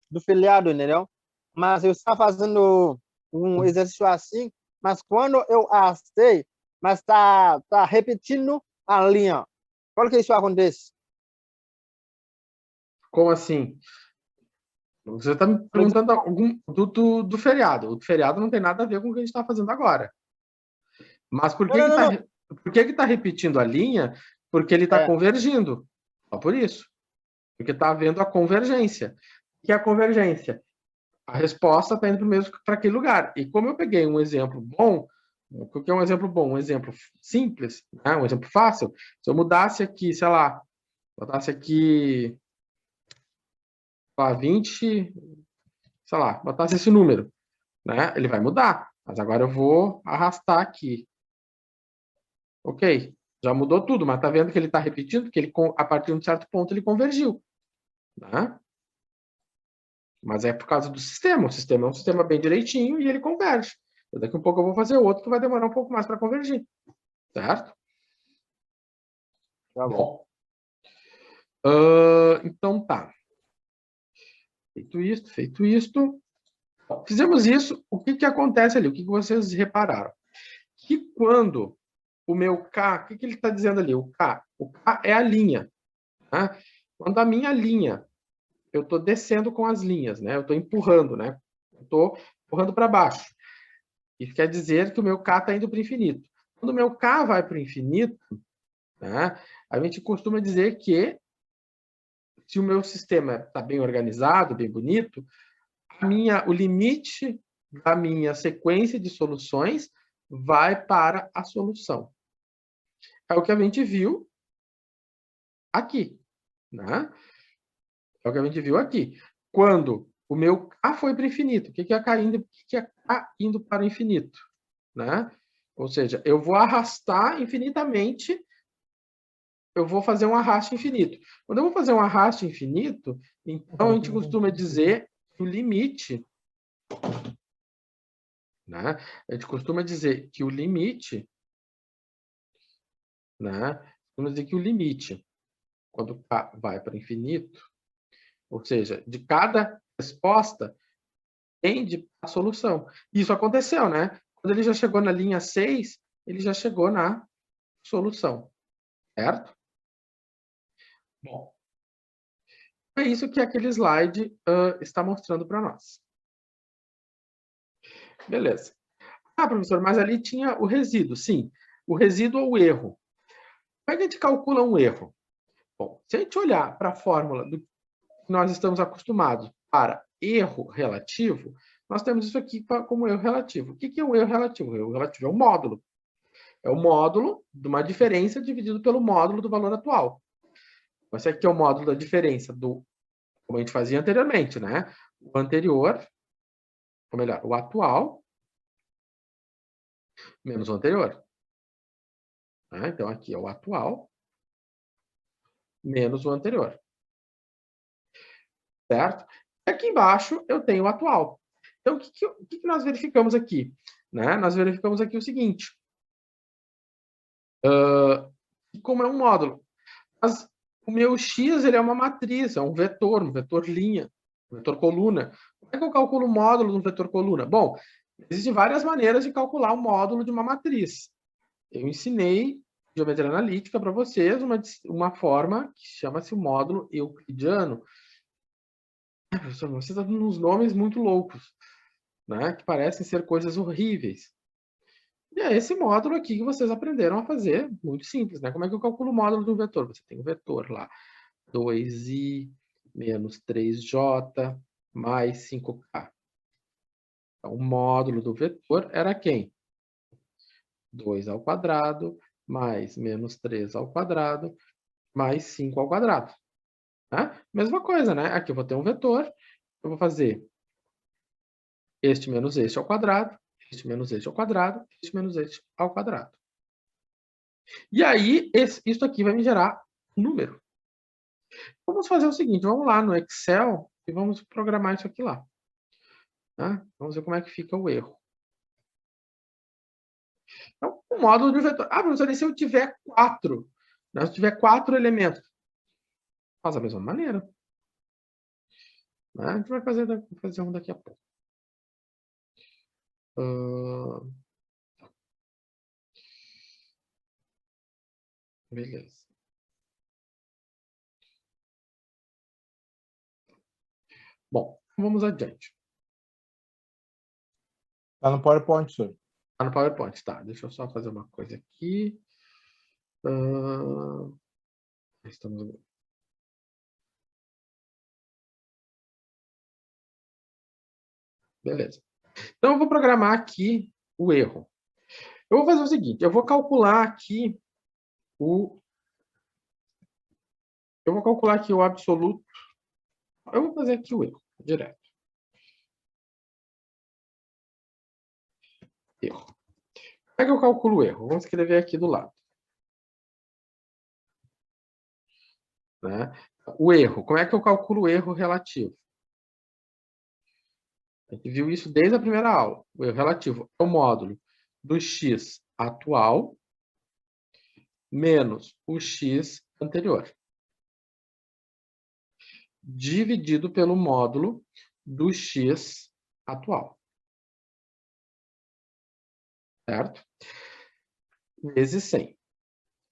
do feriado, entendeu? Mas eu estava fazendo um exercício assim, mas quando eu arrastei, mas tá repetindo a linha. Qual que isso acontece? Como assim? Você está me perguntando algum do feriado. O feriado não tem nada a ver com o que a gente está fazendo agora. Mas por que Não. que tá repetindo a linha? Porque ele está É, convergindo. Só por isso. Porque está havendo a convergência. O que é a convergência? A resposta está indo para aquele lugar. E como eu peguei um exemplo bom, o que é um exemplo bom? Um exemplo simples, né? Um exemplo fácil. Se eu mudasse aqui, sei lá, botasse aqui 20, sei lá, botasse esse número, né? Ele vai mudar. Mas agora eu vou arrastar aqui. Ok, já mudou tudo, mas tá vendo que ele está repetindo, que ele, a partir de um certo ponto ele convergiu, né? Mas é por causa do sistema. O sistema é um sistema bem direitinho e ele converge. Daqui a pouco eu vou fazer outro que vai demorar um pouco mais para convergir, certo? tá bom. Então tá. Feito isto. Fizemos isso, o que acontece ali? O que vocês repararam? Que quando o meu K, o que ele está dizendo ali? O K é a linha. Né? Quando a minha linha, eu estou descendo com as linhas, né? Eu estou empurrando, né? Eu estou empurrando para baixo. Isso quer dizer que o meu K está indo para o infinito. Quando o meu K vai para o infinito, né, a gente costuma dizer que se o meu sistema está bem organizado, bem bonito, o limite da minha sequência de soluções vai para a solução. É o que a gente viu aqui, né? É o que a gente viu aqui. Quando o meu K foi para o infinito, o que é K indo para o infinito? Né? Ou seja, eu vou arrastar infinitamente, eu vou fazer um arraste infinito. Quando eu vou fazer um arraste infinito, então a gente costuma dizer que o limite, né? A gente costuma dizer que o limite, né? Vamos dizer que o limite, quando K vai para infinito, ou seja, de cada resposta, tende a solução. Isso aconteceu, né? Quando ele já chegou na linha 6, ele já chegou na solução, certo? Bom, é isso que aquele slide está mostrando para nós. Beleza. Ah, professor, mas ali tinha o resíduo. Sim, o resíduo ou o erro. Como é que a gente calcula um erro? Bom, se a gente olhar para a fórmula do que nós estamos acostumados para erro relativo, nós temos isso aqui como erro relativo. O que é um erro relativo? O erro relativo é um módulo. É o módulo de uma diferença dividido pelo módulo do valor atual. Esse aqui é o módulo da diferença do, como a gente fazia anteriormente, né? O anterior, ou melhor, o atual menos o anterior. Né? Então, aqui é o atual menos o anterior. Certo? E aqui embaixo eu tenho o atual. Então, o que nós verificamos aqui? Né? Nós verificamos aqui o seguinte. Como é um módulo. Mas o meu x ele é uma matriz, é um vetor linha, um vetor coluna. Como é que eu calculo o módulo de um vetor coluna? Bom, existem várias maneiras de calcular o módulo de uma matriz. Eu ensinei geometria analítica para vocês, uma forma que chama-se o módulo euclidiano. Você está dando uns nomes muito loucos, né? Que parecem ser coisas horríveis. E é esse módulo aqui que vocês aprenderam a fazer, muito simples, né? Como é que eu calculo o módulo de um vetor? Você tem um vetor lá, 2i menos 3j mais 5k. Então, o módulo do vetor era quem? 2 ao quadrado mais menos 3 ao quadrado mais 5 ao quadrado. Né? Mesma coisa, né? Aqui eu vou ter um vetor, eu vou fazer este menos este ao quadrado, este menos este ao quadrado, este menos este ao quadrado. E aí, isso aqui vai me gerar um número. Vamos fazer o seguinte, vamos lá no Excel e vamos programar isso aqui lá. Tá? Vamos ver como é que fica o erro. Então, o módulo de vetor. Ah, professor, e se eu tiver 4? Né? Se eu tiver 4 elementos? Faz da mesma maneira. Né? A gente vai fazer um daqui a pouco. Beleza. Bom, vamos adiante. Tá no PowerPoint, senhor. Tá no PowerPoint, tá. Deixa eu só fazer uma coisa aqui. Estamos... Beleza. Então, eu vou programar aqui o erro. Eu vou fazer o seguinte, eu vou calcular aqui o... Eu vou calcular aqui o absoluto. Eu vou fazer aqui o erro, direto. Erro. Como é que eu calculo o erro? Vamos escrever aqui do lado. Né? O erro. Como é que eu calculo o erro relativo? A gente viu isso desde a primeira aula. O erro relativo é o módulo do x atual menos o x anterior, dividido pelo módulo do x atual. Certo? Vezes 100.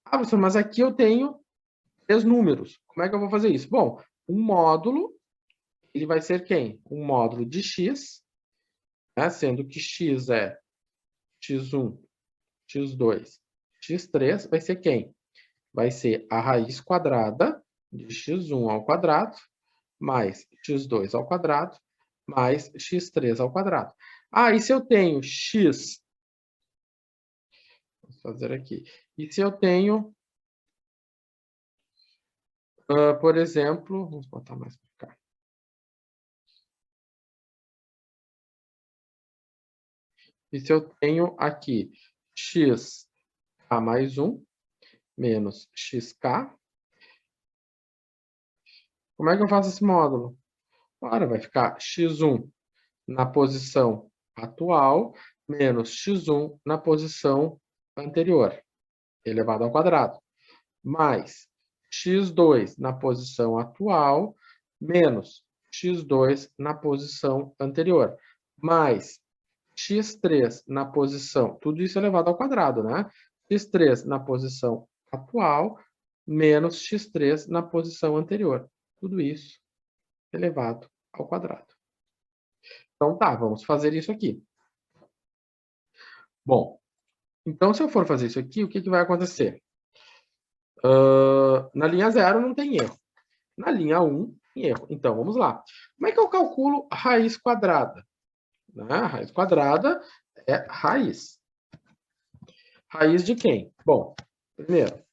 Ah, professor, mas aqui eu tenho 3 números. Como é que eu vou fazer isso? Bom, um módulo, ele vai ser quem? Um módulo de x, né? Sendo que x é x1, x2, x3, vai ser quem? Vai ser a raiz quadrada de x1 ao quadrado, mais x2 ao quadrado, mais x3 ao quadrado. Ah, e se eu tenho x... Vou fazer aqui. E se eu tenho, por exemplo... Vamos botar mais para cá. E se eu tenho aqui x mais 1 menos xk, como é que eu faço esse módulo? Ora, vai ficar x1 na posição atual menos x1 na posição anterior, elevado ao quadrado, mais x2 na posição atual menos x2 na posição anterior, mais x3 na posição, tudo isso elevado ao quadrado, né? x3 na posição atual menos x3 na posição anterior. Tudo isso elevado ao quadrado. Então tá, vamos fazer isso aqui. Bom, então se eu for fazer isso aqui, o que vai acontecer? Na linha 0 não tem erro. Na linha 1 tem erro. Então vamos lá. Como é que eu calculo a raiz quadrada? A raiz quadrada é raiz. Raiz de quem? Bom, primeiro,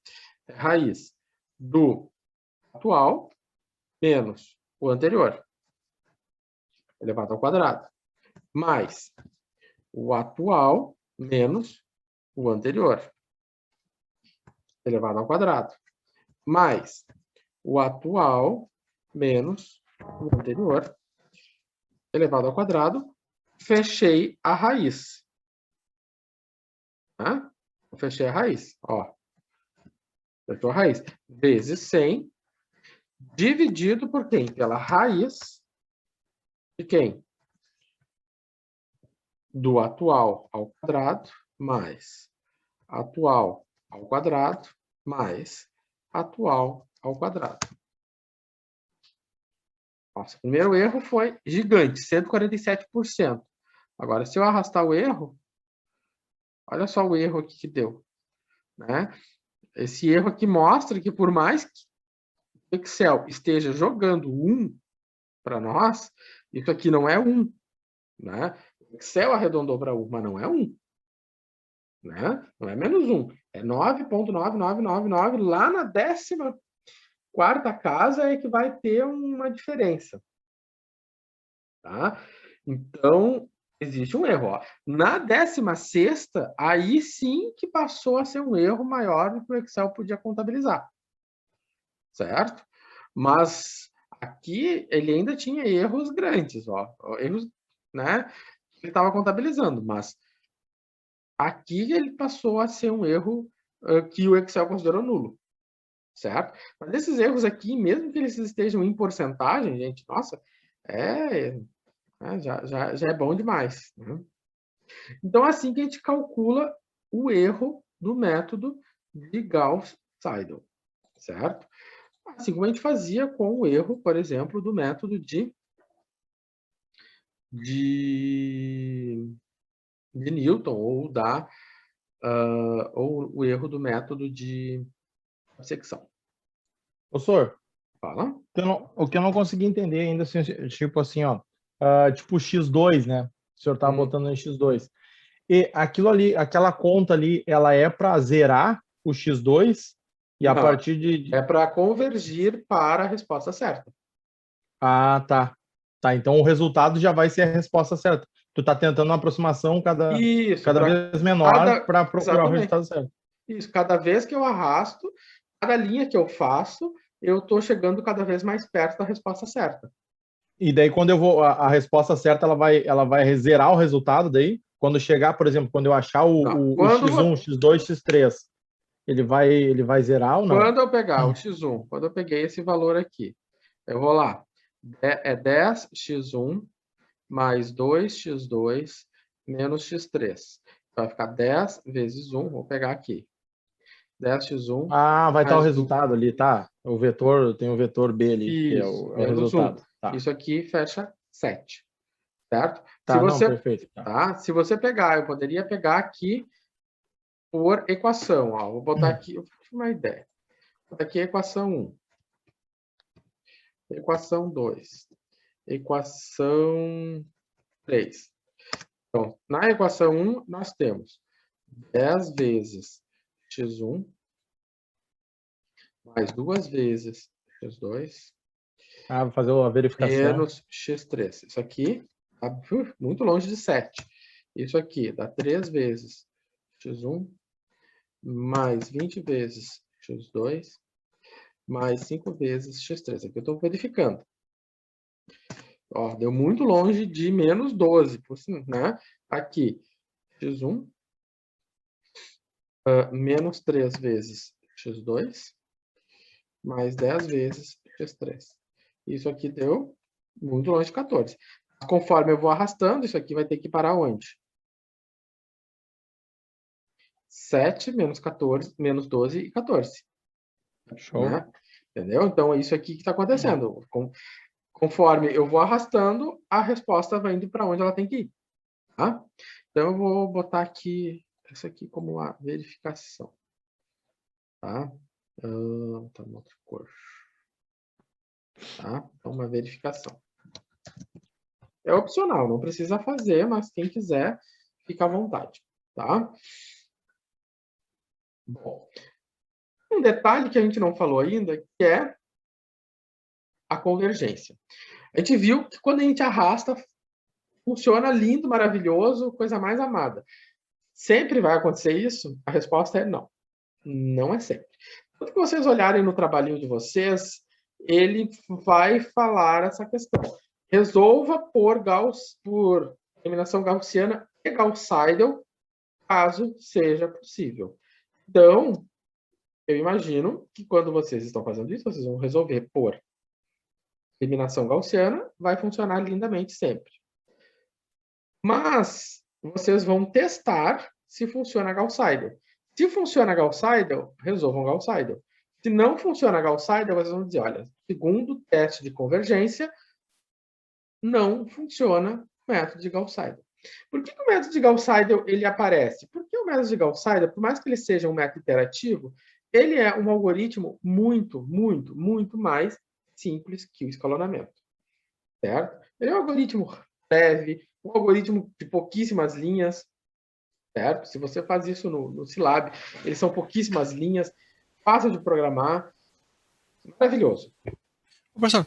é raiz do atual menos o anterior, elevado ao quadrado, mais o atual menos o anterior, elevado ao quadrado, mais o atual menos o anterior, elevado ao quadrado, fechei a raiz. Tá? Fechei a raiz, ó. Fechou a raiz. Vezes 100, dividido por quem? Pela raiz de quem? Do atual ao quadrado, mais atual ao quadrado, mais atual ao quadrado. Nossa, o primeiro erro foi gigante, 147%. Agora, se eu arrastar o erro, olha só o erro aqui que deu. Né? Esse erro aqui mostra que por mais que o Excel esteja jogando 1 para nós, isso aqui não é 1. Né? O Excel arredondou para 1, mas não é 1. Né? Não é menos 1. É 9,9999. Lá na 14ª casa é que vai ter uma diferença. Tá? Então, existe um erro. Ó. Na 16ª, aí sim que passou a ser um erro maior do que o Excel podia contabilizar. Certo? Mas aqui ele ainda tinha erros grandes, ó. Erros, né, que ele estava contabilizando, mas aqui ele passou a ser um erro que o Excel considerou nulo. Certo? Mas esses erros aqui, mesmo que eles estejam em porcentagem, gente, nossa, já é bom demais. Né? Então, é assim que a gente calcula o erro do método de Gauss-Seidel, certo? Assim como a gente fazia com o erro, por exemplo, do método de Newton, ou o erro do método de secção. Professor, Fala. o que eu não consegui entender ainda, assim, tipo assim, ó, tipo X2, né? O senhor tá botando em X2. E aquilo ali, aquela conta ali, ela é para zerar o X2 e a Não, partir de... é para convergir para a resposta certa. Ah, tá. Tá, então o resultado já vai ser a resposta certa. Tu tá tentando uma aproximação Isso, cada vez menor para procurar o exatamente. resultado certo. Isso, cada vez que eu arrasto, cada linha que eu faço, eu estou chegando cada vez mais perto da resposta certa. E daí, quando eu vou, a resposta certa, ela vai zerar o resultado daí. Quando chegar, por exemplo, quando eu achar Não, o X1, X2, X3, ele vai zerar ou não? quando eu pegar o x1, quando eu peguei esse valor aqui, eu vou lá, é 10x1 mais 2x2 menos x3. Vai ficar 10 vezes 1, vou pegar aqui. 10x1 Ah, vai estar o mais resultado ali, tá? O vetor, tem o vetor B ali, que é isso, o menos 1. resultado. Tá, Isso aqui fecha 7, certo? Se tá, não, você, perfeito. Tá. tá? Se você pegar, eu poderia pegar aqui por equação, ó. Vou botar aqui, eu tive uma ideia. Vou botar aqui a equação 1, equação 2, equação 3. Então, na equação 1, nós temos 10 vezes x1 mais 2 vezes x2 Ah, vou fazer a verificação. menos x3. Isso aqui está muito longe de 7. Isso aqui dá 3 vezes x1 mais 20 vezes x2 mais 5 vezes x3. Aqui eu estou verificando. Ó, deu muito longe de menos 12, né? Aqui, x1 menos 3 vezes x2 mais 10 vezes x3. Isso aqui deu muito longe de 14. Conforme eu vou arrastando, isso aqui vai ter que parar onde? 7 menos 14, menos 12 e 14. Show. Né? Entendeu? Então, é isso aqui que está acontecendo. Conforme eu vou arrastando, a resposta vai indo para onde ela tem que ir. Tá? Então, eu vou botar aqui isso aqui como uma verificação. Tá? Tá uma outra cor. Tá? Então, uma verificação. É opcional, não precisa fazer, mas quem quiser, fica à vontade. Tá? Bom, um detalhe que a gente não falou ainda, que é a convergência. A gente viu que quando a gente arrasta, funciona lindo, maravilhoso, coisa mais amada. Sempre vai acontecer isso? A resposta é não. Não é sempre. Quando vocês olharem no trabalhinho de vocês, ele vai falar essa questão. Resolva por eliminação gaussiana e Gauss-Seidel, caso seja possível. Então, eu imagino que quando vocês estão fazendo isso, vocês vão resolver por eliminação gaussiana, vai funcionar lindamente sempre. Mas vocês vão testar se funciona Gauss-Seidel. Se funciona Gauss-Seidel, resolvam Gauss-Seidel. Se não funciona Gauss-Seidel, vocês vão dizer, olha, segundo teste de convergência, não funciona o método de Gauss-Seidel. Por que o método de Gauss-Seidel ele aparece? Porque o método de Gauss-Seidel, por mais que ele seja um método iterativo, ele é um algoritmo muito, muito, muito mais simples que o escalonamento. Certo? Ele é um algoritmo leve, um algoritmo de pouquíssimas linhas, certo? Se você faz isso no Scilab, eles são pouquíssimas linhas, fácil de programar, maravilhoso. Professor,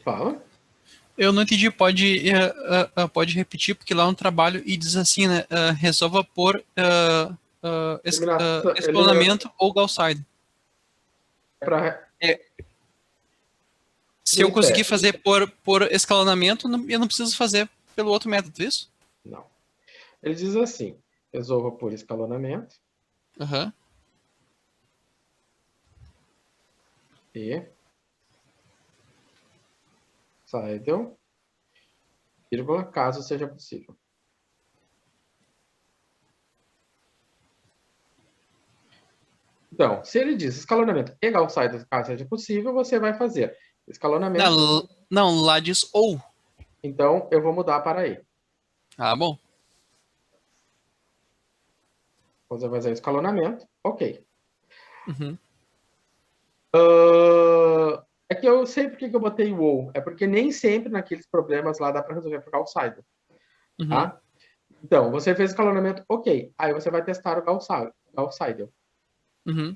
Fala. eu não entendi, pode repetir, porque lá no trabalho e diz assim, né? Resolva por escalonamento ou Gauss-Seidel. Se eu conseguir fazer por escalonamento, eu não preciso fazer pelo outro método, isso? Não. Ele diz assim, resolva por escalonamento. Uhum. E Seidel, vírgula, caso seja possível. Então, se ele diz escalonamento e Gauss-Seidel, caso seja possível, você vai fazer escalonamento. Não, lá diz ou. Então, eu vou mudar para E. Ah, bom. Você vai fazer escalonamento, ok. Uhum. É que eu sei porque que eu botei o ou. É porque nem sempre naqueles problemas lá dá para resolver por Gauss-Seidel. Uhum. Tá? Então, você fez escalonamento, ok. Aí você vai testar o Gauss-Seidel. Uhum.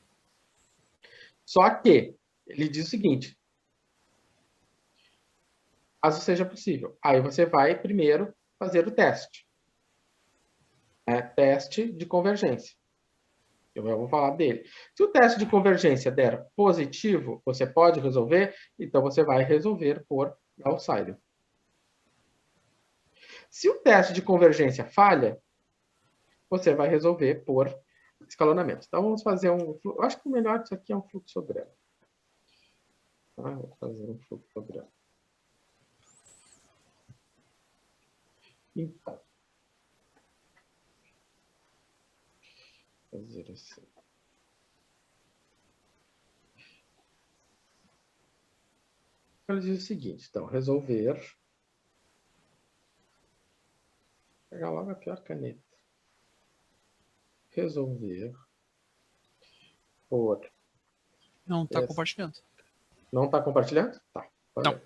Só que ele diz o seguinte: caso seja possível. Aí você vai primeiro fazer o teste. Teste de convergência. Eu vou falar dele. Se o teste de convergência der positivo, você pode resolver, então você vai resolver por Gauss-Seidel. Se o teste de convergência falha, você vai resolver por escalonamento. Então vamos fazer um... Eu acho que o melhor disso aqui é um fluxograma. Vou fazer um fluxograma. Então, fazer assim. Ele diz o seguinte, então, resolver. Vou pegar logo a pior caneta. Resolver por... Não está compartilhando. Não está compartilhando? Tá. Não.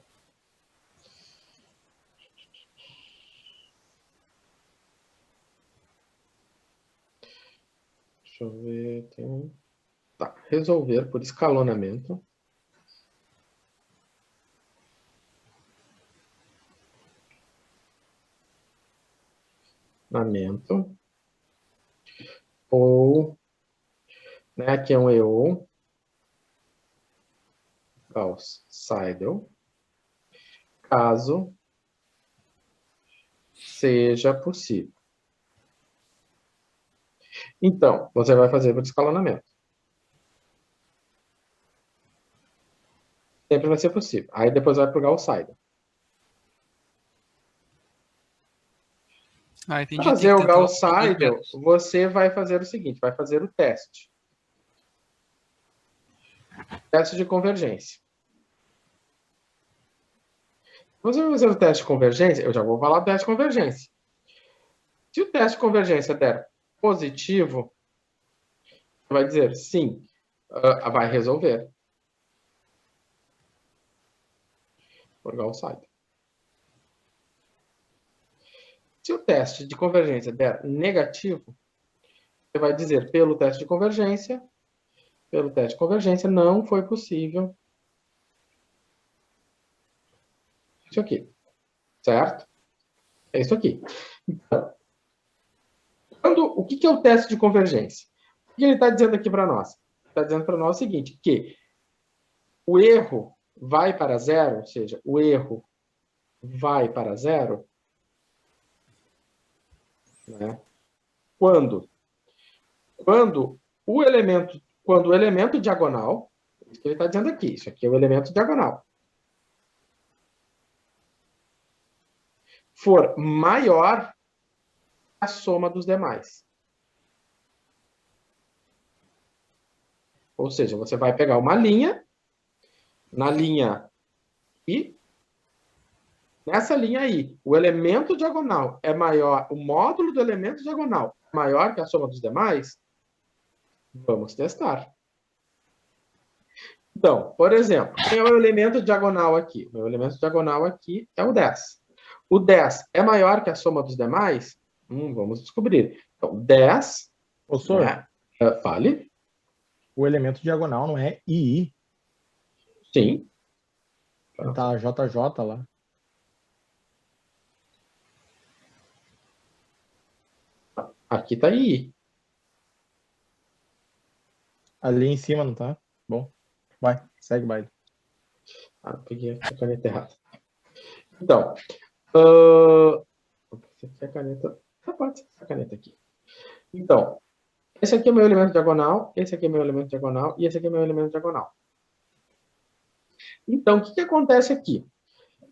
Deixa eu ver. Tem... Tá. Resolver por escalonamento. Ou, né, aqui é um EO, Gauss-Seidel, caso seja possível. Então, você vai fazer por escalonamento. Sempre vai ser possível. Aí depois vai para o Gauss-Seidel. Entendi. Para fazer o Gauss-Seidel, você vai fazer o seguinte, vai fazer o teste. Teste de convergência. Você vai fazer o teste de convergência, eu já vou falar do teste de convergência. Se o teste de convergência der positivo, você vai dizer sim, vai resolver. Por Gauss-Seidel. Se o teste de convergência der negativo, você vai dizer pelo teste de convergência não foi possível isso aqui, certo? É isso aqui. Então, o que é o teste de convergência? O que ele está dizendo aqui para nós? Está dizendo para nós o seguinte, que o erro vai para zero, ou seja, o erro vai para zero, né? Quando o elemento diagonal, isso que ele está dizendo aqui, isso aqui é o elemento diagonal, for maior que a soma dos demais. Ou seja, você vai pegar uma linha, na linha I, nessa linha I, o elemento diagonal é maior, o módulo do elemento diagonal é maior que a soma dos demais, vamos testar. Então, por exemplo, quem é o elemento diagonal aqui? O meu elemento diagonal aqui é o 10. O 10 é maior que a soma dos demais? Vamos descobrir. Então, 10... Professor, fale. O elemento diagonal não é II? Sim. Tá JJ lá. Aqui tá I. Ali em cima, não tá? Bom, vai, segue o baile. Peguei a caneta errada. Então, essa aqui é a caneta. Pode ser essa caneta aqui. Então, esse aqui é o meu elemento diagonal, esse aqui é meu elemento diagonal e esse aqui é meu elemento diagonal. Então, o que acontece aqui? Se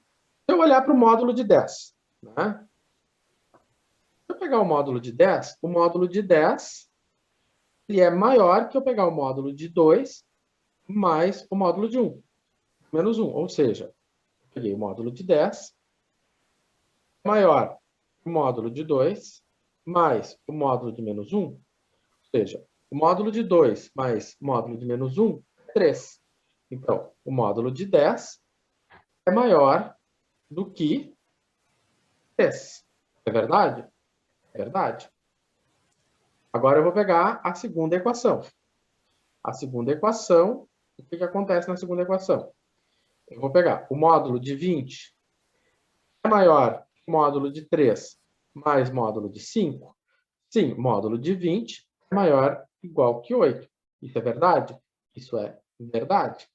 eu olhar para o módulo de 10, né? Se eu pegar o módulo de 10 ele é maior que eu pegar o módulo de 2 mais o módulo de 1, menos 1. Ou seja, eu peguei o módulo de 10, maior que o módulo de 2, mais o módulo de menos 1. Ou seja, o módulo de 2 mais o módulo de menos 1 é 3. Então, o módulo de 10 é maior do que 3. É verdade? É verdade. Agora eu vou pegar a segunda equação. A segunda equação, o que acontece na segunda equação? Eu vou pegar o módulo de 20 é maior que o módulo de 3 mais módulo de 5. Sim, módulo de 20 é maior igual que 8. Isso é verdade? Isso é verdade.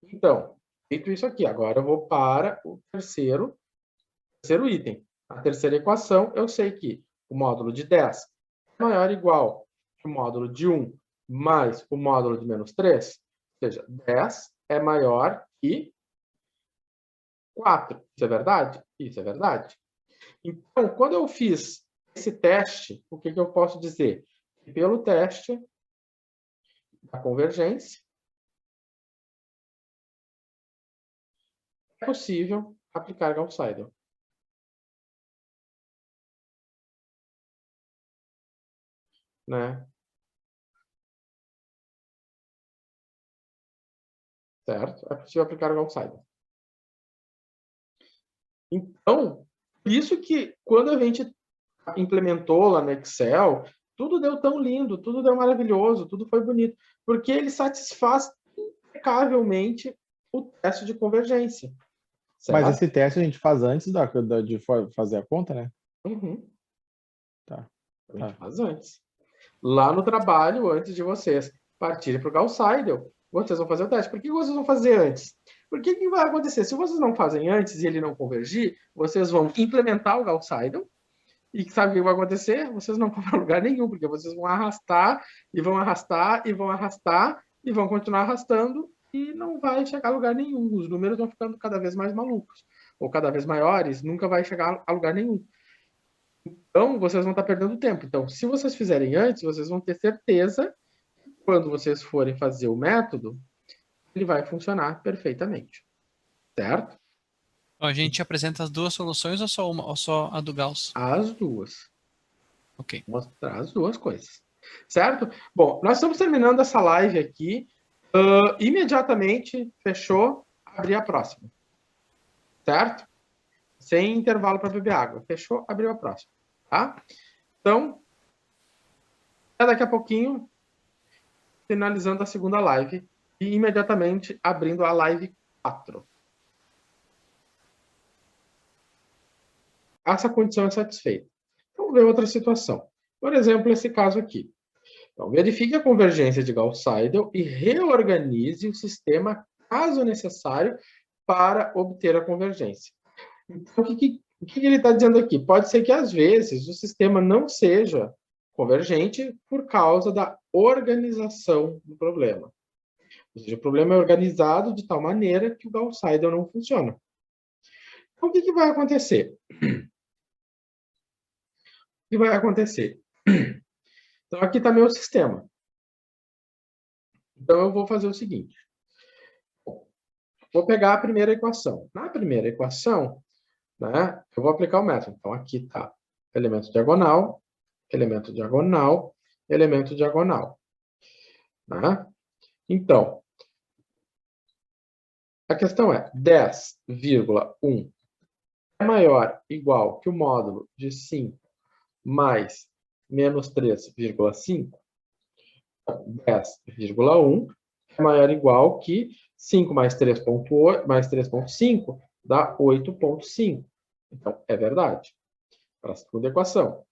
Então, feito isso aqui, agora eu vou para o terceiro item. A terceira equação, eu sei que o módulo de 10 é maior ou igual que o módulo de 1 mais o módulo de menos 3. Ou seja, 10 é maior que 4. Isso é verdade? Isso é verdade. Então, quando eu fiz esse teste, o que eu posso dizer? Pelo teste da convergência, é possível aplicar Gauss-Seidel. Né? Certo? É possível aplicar Gauss-Seidel. Então, por isso que quando a gente implementou lá no Excel, tudo deu tão lindo, tudo deu maravilhoso, tudo foi bonito, porque ele satisfaz impecavelmente o teste de convergência. Certo? Mas esse teste a gente faz antes de fazer a conta, né? Uhum. Tá. A gente faz antes. Lá no trabalho, antes de vocês partirem para o Gauss-Seidel, vocês vão fazer o teste. Por que vocês vão fazer antes? Porque o que vai acontecer? Se vocês não fazem antes e ele não convergir, vocês vão implementar o Gauss-Seidel. E sabe o que vai acontecer? Vocês não vão para lugar nenhum, porque vocês vão arrastar, e vão arrastar, e vão arrastar, e vão continuar arrastando, e não vai chegar a lugar nenhum. Os números vão ficando cada vez mais malucos, ou cada vez maiores, nunca vai chegar a lugar nenhum. Então, vocês vão estar perdendo tempo. Então, se vocês fizerem antes, vocês vão ter certeza que quando vocês forem fazer o método, ele vai funcionar perfeitamente. Certo? A gente apresenta as duas soluções ou só uma, ou só a do Gauss? As duas. Ok. Mostrar as duas coisas. Certo? Bom, nós estamos terminando essa live aqui. Imediatamente, fechou, abrir a próxima. Certo? Sem intervalo para beber água. Fechou, abriu a próxima. Tá? Então, daqui a pouquinho, finalizando a segunda live e imediatamente abrindo a live 4. Essa condição é satisfeita. Vamos ver outra situação. Por exemplo, esse caso aqui. Então, verifique a convergência de Gauss-Seidel e reorganize o sistema, caso necessário, para obter a convergência. Então, o que ele está dizendo aqui? Pode ser que, às vezes, o sistema não seja convergente por causa da organização do problema. Ou seja, o problema é organizado de tal maneira que o Gauss-Seidel não funciona. Então, o que vai acontecer? O que vai acontecer? Então, aqui está meu sistema. Então, eu vou fazer o seguinte. Vou pegar a primeira equação. Na primeira equação, né, eu vou aplicar o método. Então, aqui está elemento diagonal, elemento diagonal, elemento diagonal. Né? Então, a questão é 10,1 é maior ou igual que o módulo de 5 mais menos 3,5. 10,1 é maior ou igual que 5 mais 3,8 mais 3,5 dá 8,5. Então, é verdade. Para a segunda equação,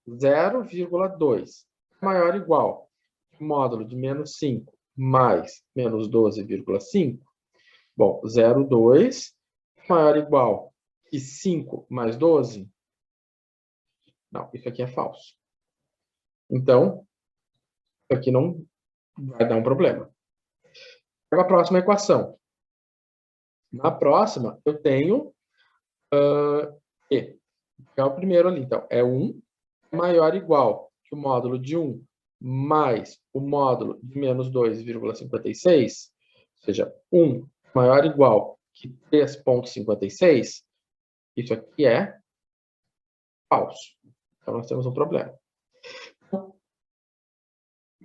0,2 é maior ou igual que o módulo de menos 5 mais menos 12,5. Bom, 0,2 é maior ou igual que 5 mais 12? Não, isso aqui é falso. Então, isso aqui não vai dar um problema. Pega a próxima equação. Na próxima, eu tenho E. Vou pegar o primeiro ali. Então, é 1 é maior ou igual que o módulo de 1 mais o módulo de menos 2,56, ou seja, 1 maior ou igual que 3,56, isso aqui é falso. Então, nós temos um problema.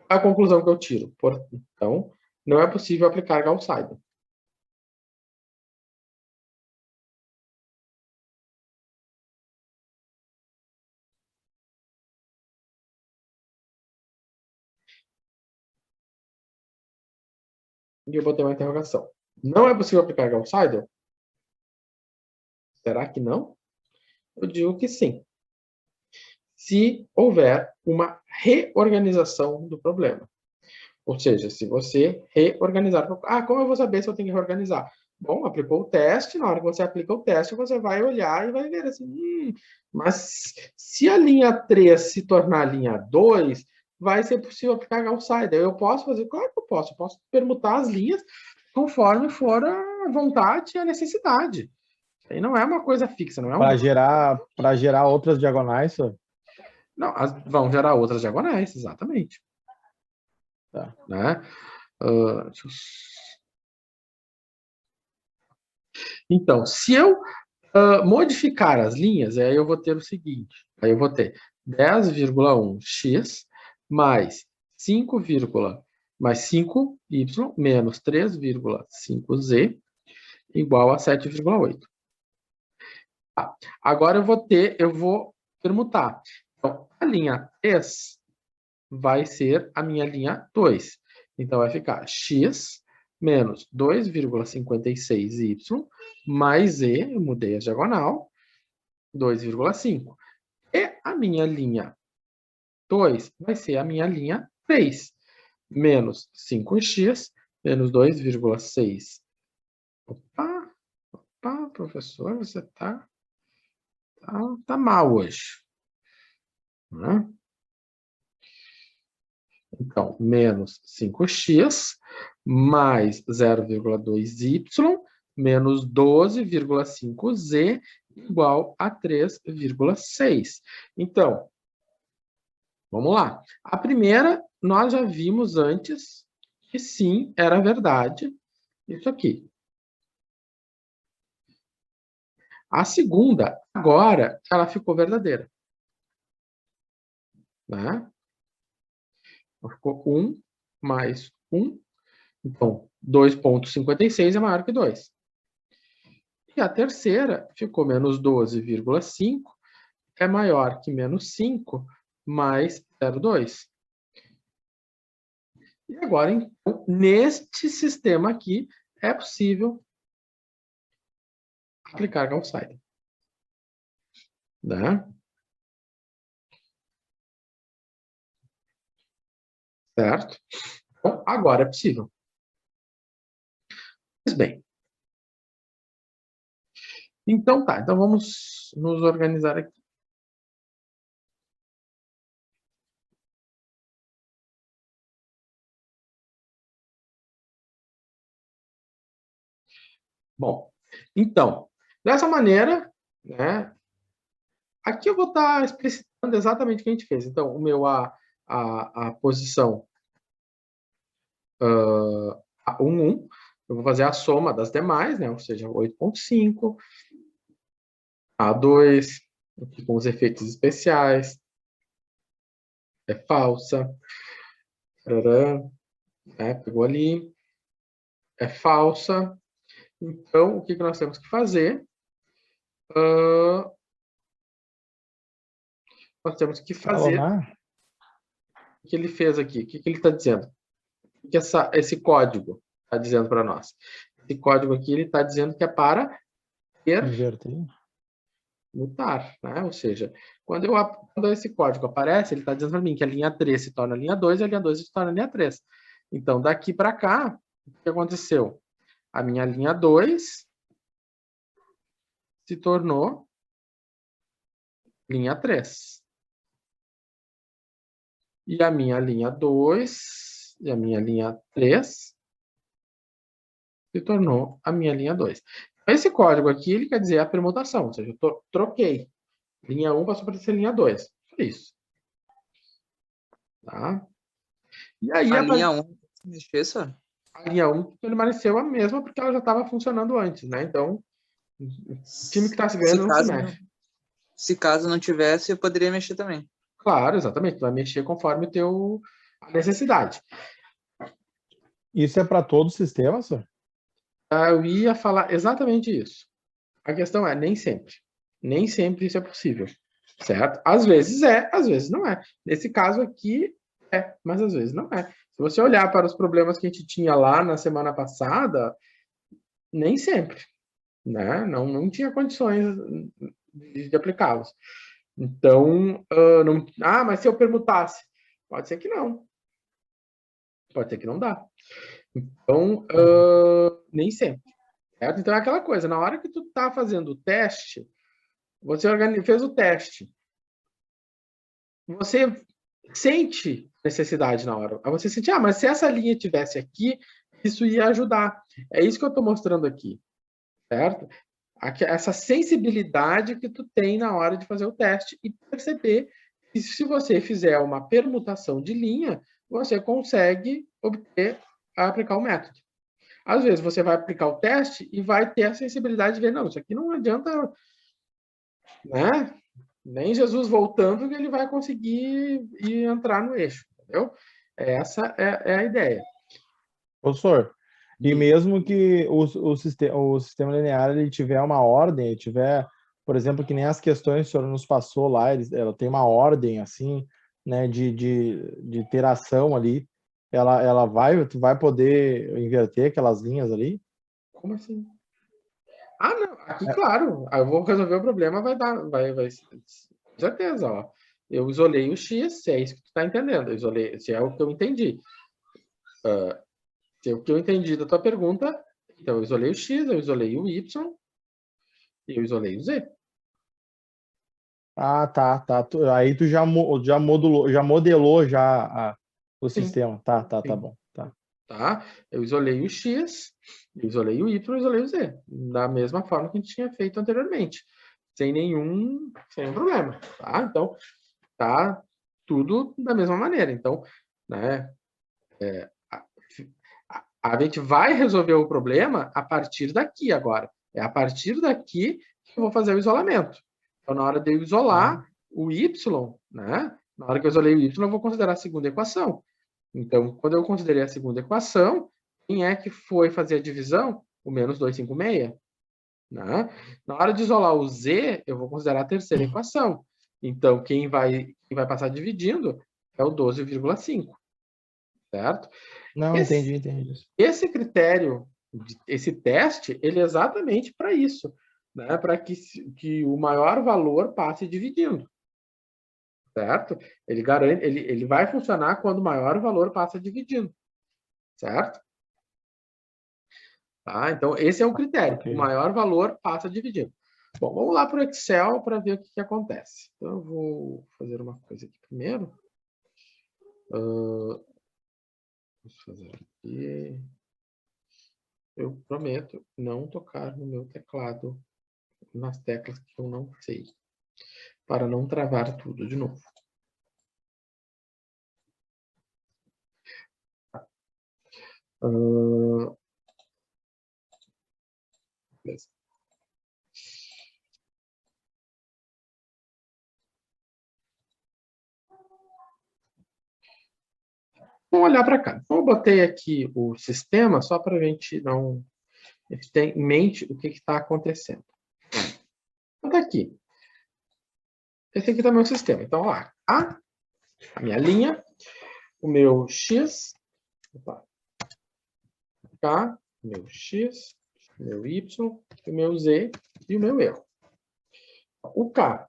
A conclusão que eu tiro, então, não é possível aplicar Gauss-Seidel. E eu botei uma interrogação. Não é possível aplicar Gauss-Seidel? Será que não? Eu digo que sim. Se houver uma reorganização do problema. Ou seja, se você reorganizar... como eu vou saber se eu tenho que reorganizar? Bom, aplicou o teste, na hora que você aplica o teste, você vai olhar e vai ver assim, mas se a linha 3 se tornar a linha 2, vai ser possível aplicar Gauss-Seidel. Eu posso fazer? Claro que eu posso. Eu posso permutar as linhas conforme for a vontade e a necessidade. Aí não é uma coisa fixa, não é Para gerar outras diagonais, senhor? Não, vão gerar outras diagonais, exatamente. Tá. Né? Então, se eu modificar as linhas, aí eu vou ter o seguinte, aí eu vou ter 10,1x mais 5y menos 3,5z igual a 7,8. Tá. Agora eu vou permutar. Então, a linha 3 vai ser a minha linha 2. Então, vai ficar x menos 2,56y mais z, eu mudei a diagonal, 2,5. E a minha linha 2 vai ser a minha linha 3, menos 5x menos 2,6. Opa, professor, você tá mal hoje. Né? Então, menos 5x mais 0,2y menos 12,5z igual a 3,6. Então, vamos lá. A primeira, nós já vimos antes que sim, era verdade isso aqui. A segunda, agora, ela ficou verdadeira. Né? Ficou 1 mais 1. Então, 2,56 é maior que 2. E a terceira ficou menos 12,5, é maior que menos 5, mais 0,2. E agora, então, neste sistema aqui, é possível aplicar Gauss-Seidel. Né? Certo? Então, agora é possível. Pois bem. Então tá, então vamos nos organizar aqui. Bom, então, dessa maneira, né, aqui eu vou estar explicitando exatamente o que a gente fez. Então, o meu a posição 1, eu vou fazer a soma das demais, né, ou seja, 8,5, A2, aqui com os efeitos especiais, é falsa, pegou ali, é falsa. Então, o que nós temos que fazer? Nós temos que fazer o que ele fez aqui. O que ele está dizendo? O que esse código está dizendo para nós? Esse código aqui ele está dizendo que é para mutar, né? Ou seja, quando esse código aparece, ele está dizendo para mim que a linha 3 se torna a linha 2 e a linha 2 se torna a linha 3. Então, daqui para cá, o que aconteceu? A minha linha 2 se tornou linha 3. E a minha linha 2 e a minha linha 3 se tornou a minha linha 2. Esse código aqui, ele quer dizer a permutação, ou seja, eu troquei. Linha 1 passou para ser linha 2. É isso. Tá? E aí, A linha 1 se mexer, só? a linha 1 permaneceu a mesma porque ela já estava funcionando antes, né? Então, o time que está se ganhando não se mexe. Se caso não tivesse, eu poderia mexer também. Claro, exatamente. Tu vai mexer conforme a necessidade. Isso é para todo o sistema, senhor? Eu ia falar exatamente isso. A questão é, nem sempre. Nem sempre isso é possível. Certo? Às vezes é, às vezes não é. Nesse caso aqui, mas às vezes não é. Se você olhar para os problemas que a gente tinha lá na semana passada, nem sempre. Né? Não tinha condições de aplicá-los. Então, mas se eu permutasse? Pode ser que não. Pode ser que não dá. Então, nem sempre. Certo? Então, é aquela coisa, na hora que tu está fazendo o teste, você fez o teste, você sente necessidade na hora. Você sente, mas se essa linha tivesse aqui, isso ia ajudar. É isso que eu estou mostrando aqui, certo? Essa sensibilidade que tu tem na hora de fazer o teste e perceber que se você fizer uma permutação de linha, você consegue aplicar o método. Às vezes você vai aplicar o teste e vai ter a sensibilidade de ver, não, isso aqui não adianta, né? Nem Jesus voltando que ele vai conseguir entrar no eixo, entendeu? Essa é a ideia. Professor, e mesmo que o sistema linear ele tiver uma ordem, ele tiver, por exemplo, que nem as questões que o senhor nos passou lá, ela tem uma ordem, assim, né, de interação ali, tu vai poder inverter aquelas linhas ali? Como assim? Não, aqui, claro, eu vou resolver o problema, vai com certeza, ó. Eu isolei o X, se é isso que tu está entendendo, se é o que eu entendi. Se é o que eu entendi da tua pergunta, então eu isolei o X, eu isolei o Y e eu isolei o Z. Tá. Aí tu já modelou o Sim. sistema. Tá Sim. bom. Tá? Eu isolei o X, eu isolei o Y, eu isolei o Z. Da mesma forma que a gente tinha feito anteriormente. Sem nenhum problema. Tá? Então, tá tudo da mesma maneira. Então, né? A gente vai resolver o problema a partir daqui agora. É a partir daqui que eu vou fazer o isolamento. Então, na hora de eu isolar o Y, né? Na hora que eu isolei o Y, eu vou considerar a segunda equação. Então, quando eu considerei a segunda equação, quem é que foi fazer a divisão? O menos 256. Né? Na hora de isolar o Z, eu vou considerar a terceira equação. Então, quem vai passar dividindo é o 12,5. Certo? Não, entendi. Esse critério, esse teste, ele é exatamente para isso. Né? Para que o maior valor passe dividindo. Certo? Ele garante, ele vai funcionar quando o maior valor passa dividindo, certo? Tá? Então, esse é o critério. Okay. O maior valor passa dividindo. Bom, vamos lá para o Excel para ver o que acontece. Então, eu vou fazer uma coisa aqui primeiro. Vamos fazer aqui. Eu prometo não tocar no meu teclado nas teclas que eu não sei, para não travar tudo de novo. Beleza. Vamos olhar para cá. Então, eu botei aqui o sistema só para a gente ter em mente o que está acontecendo. Então, tá aqui. Esse aqui está meu sistema. Então, lá, a minha linha, o meu X, K, meu X, meu Y, o meu Z e o meu erro. O K,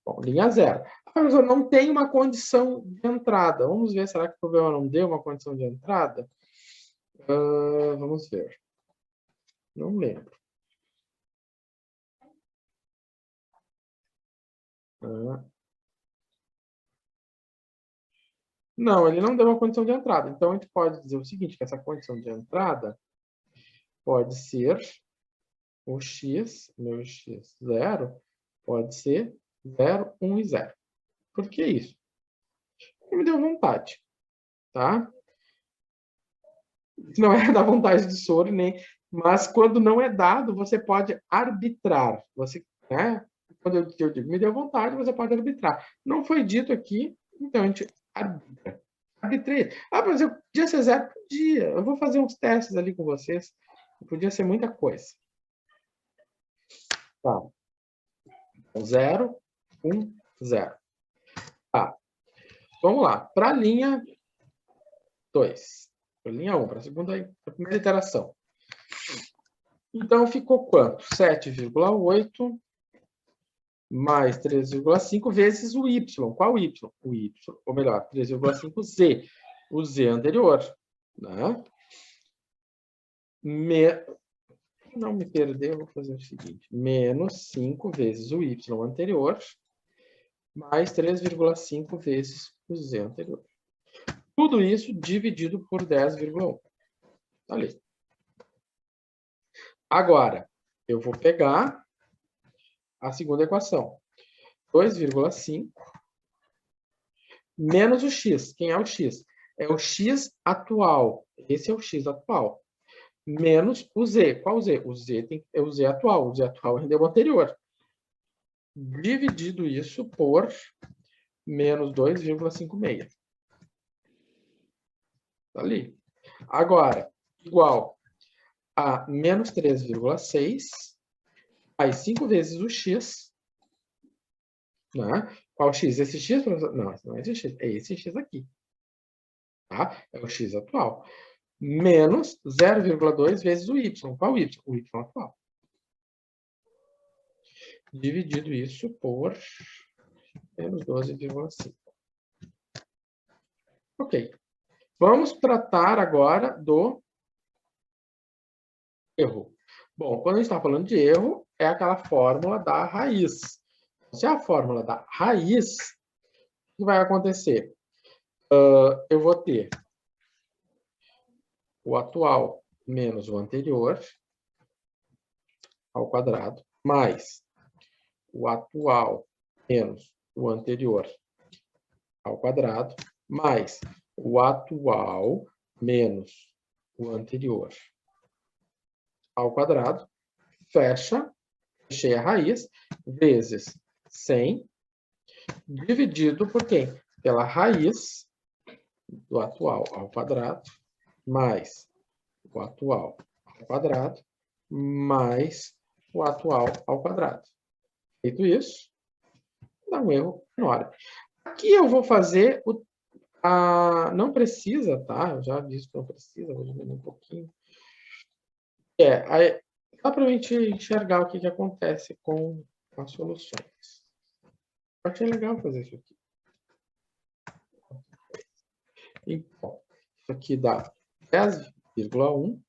bom, linha 0. Mas eu não tenho uma condição de entrada. Vamos ver, será que o problema não deu uma condição de entrada? Vamos ver. Não lembro. Não, ele não deu uma condição de entrada. Então, a gente pode dizer o seguinte, que essa condição de entrada pode ser o X, meu X0, pode ser 0, 1 e 0. Por que isso? e me deu vontade, tá? Não é da vontade de soro, nem... Mas quando não é dado, você pode arbitrar. Você, né? Quando eu digo me deu vontade, você pode arbitrar. Não foi dito aqui, então a gente arbitra. Arbitrei. Ah, mas eu podia ser zero? Podia. Eu vou fazer uns testes ali com vocês. Podia ser muita coisa. Tá. 0, 1, 0. Tá. Vamos lá. Para a linha 2. Para a linha 1, para a primeira iteração. Então, ficou quanto? 7,8 mais 3,5 vezes o y. Qual y? O y, ou melhor, 3,5z. O z anterior. Né? Não me perder, eu vou fazer o seguinte. Menos 5 vezes o y anterior, mais 3,5 vezes o z anterior. Tudo isso dividido por 10,1. Tá ali. Agora, eu vou pegar a segunda equação. 2,5 menos o x. Quem é o x? É o x atual. Esse é o x atual. Menos o z. Qual o z? O z é o z atual. O z atual é o anterior. Dividido isso por menos 2,56. Tá ali. Agora, igual a menos 3,6 mais 5 vezes o x. Né? Qual x? Esse x, professor? Não, não é esse x. É esse x aqui. Tá? É o x atual. Menos 0,2 vezes o y. Qual y? O y atual. Dividido isso por menos 12,5. Ok. Vamos tratar agora do erro. Bom, quando a gente está falando de erro, é aquela fórmula da raiz. Se é a fórmula da raiz, o que vai acontecer? Eu vou ter o atual menos o anterior ao quadrado, mais o atual menos o anterior ao quadrado, mais o atual menos o anterior ao quadrado, fechei a raiz, vezes 100, dividido por quem? Pela raiz do atual ao quadrado, mais o atual ao quadrado, mais o atual ao quadrado. Feito isso, dá um erro menor. Aqui eu vou fazer não precisa, tá? Eu já disse que não precisa, vou diminuir um pouquinho. Aí, dá para a gente enxergar o que acontece com as soluções. Achei legal fazer isso aqui. Então, isso aqui dá 10,1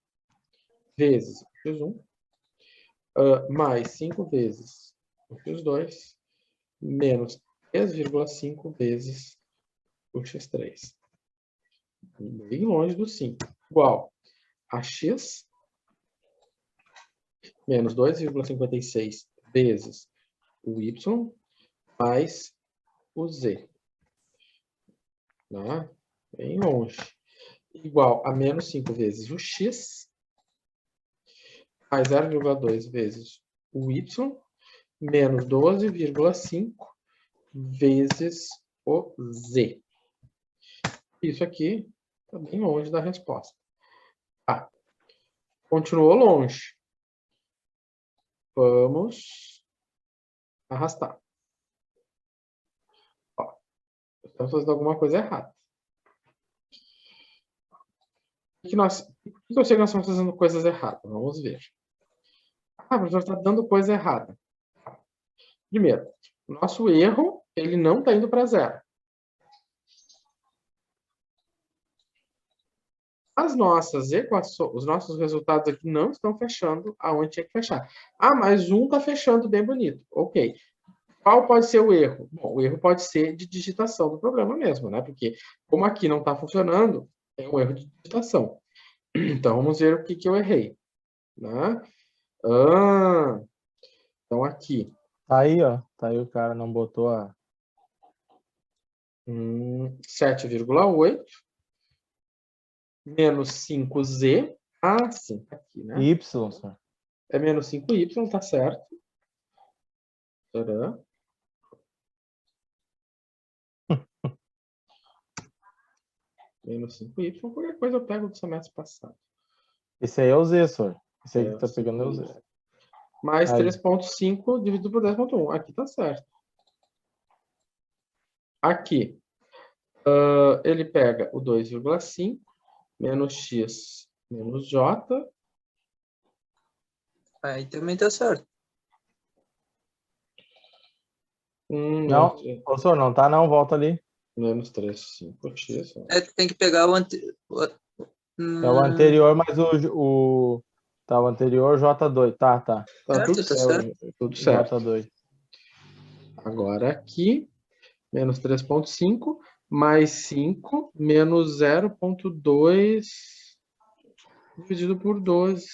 vezes o x1, mais 5 vezes o x2, menos 3,5 vezes o x3. Bem longe do 5. Igual a x menos 2,56 vezes o y mais o z. Né? Bem longe. Igual a menos 5 vezes o x, mais 0,2 vezes o y, menos 12,5 vezes o z. Isso aqui está bem longe da resposta. Tá. Continuou longe. Vamos arrastar. Ó, estamos fazendo alguma coisa errada. Por que eu sei que nós estamos fazendo coisas erradas? Vamos ver. Ah, professor, está dando coisa errada. Primeiro, o nosso erro, ele não está indo para zero. As nossas equações, os nossos resultados aqui não estão fechando aonde tinha que fechar. Ah, mas um está fechando bem bonito. Ok. Qual pode ser o erro? Bom, o erro pode ser de digitação do programa mesmo, né? Porque como aqui não está funcionando, é um erro de digitação. Então, vamos ver o que eu errei. Né? Então, aqui. Tá aí, ó. Tá aí o cara não botou a... 7,8 menos 5z. Ah, sim, tá aqui, né? Y, senhor. É menos 5y, tá certo. Tcharam. Menos 5y, qualquer coisa eu pego do semestre passado. Esse aí é o Z, senhor. Esse aí que É, tá pegando é o Z. Mais Aí. 3,5 dividido por 10,1. Aqui tá certo. Aqui, ele pega o 2,5 menos x menos j. Aí também tá certo. Não, ô, senhor, não tá não, volta ali. Menos 3,5x. É que tem que pegar o anterior. É o anterior, mas o anterior J2. Tá. Tá Certo, tudo tá certo. Tudo certo. J2. Agora aqui, menos 3,5 mais 5 menos 0,2 dividido por 12.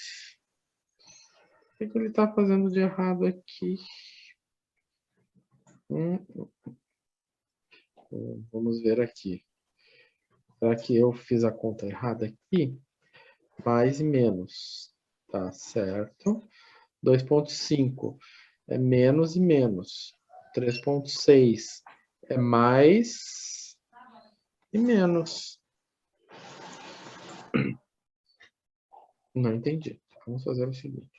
O que ele está fazendo de errado aqui? Vamos ver aqui. Será que eu fiz a conta errada aqui? Mais e menos. Tá certo. 2,5 é menos e menos. 3,6 é mais e menos. Não entendi. Vamos fazer o seguinte.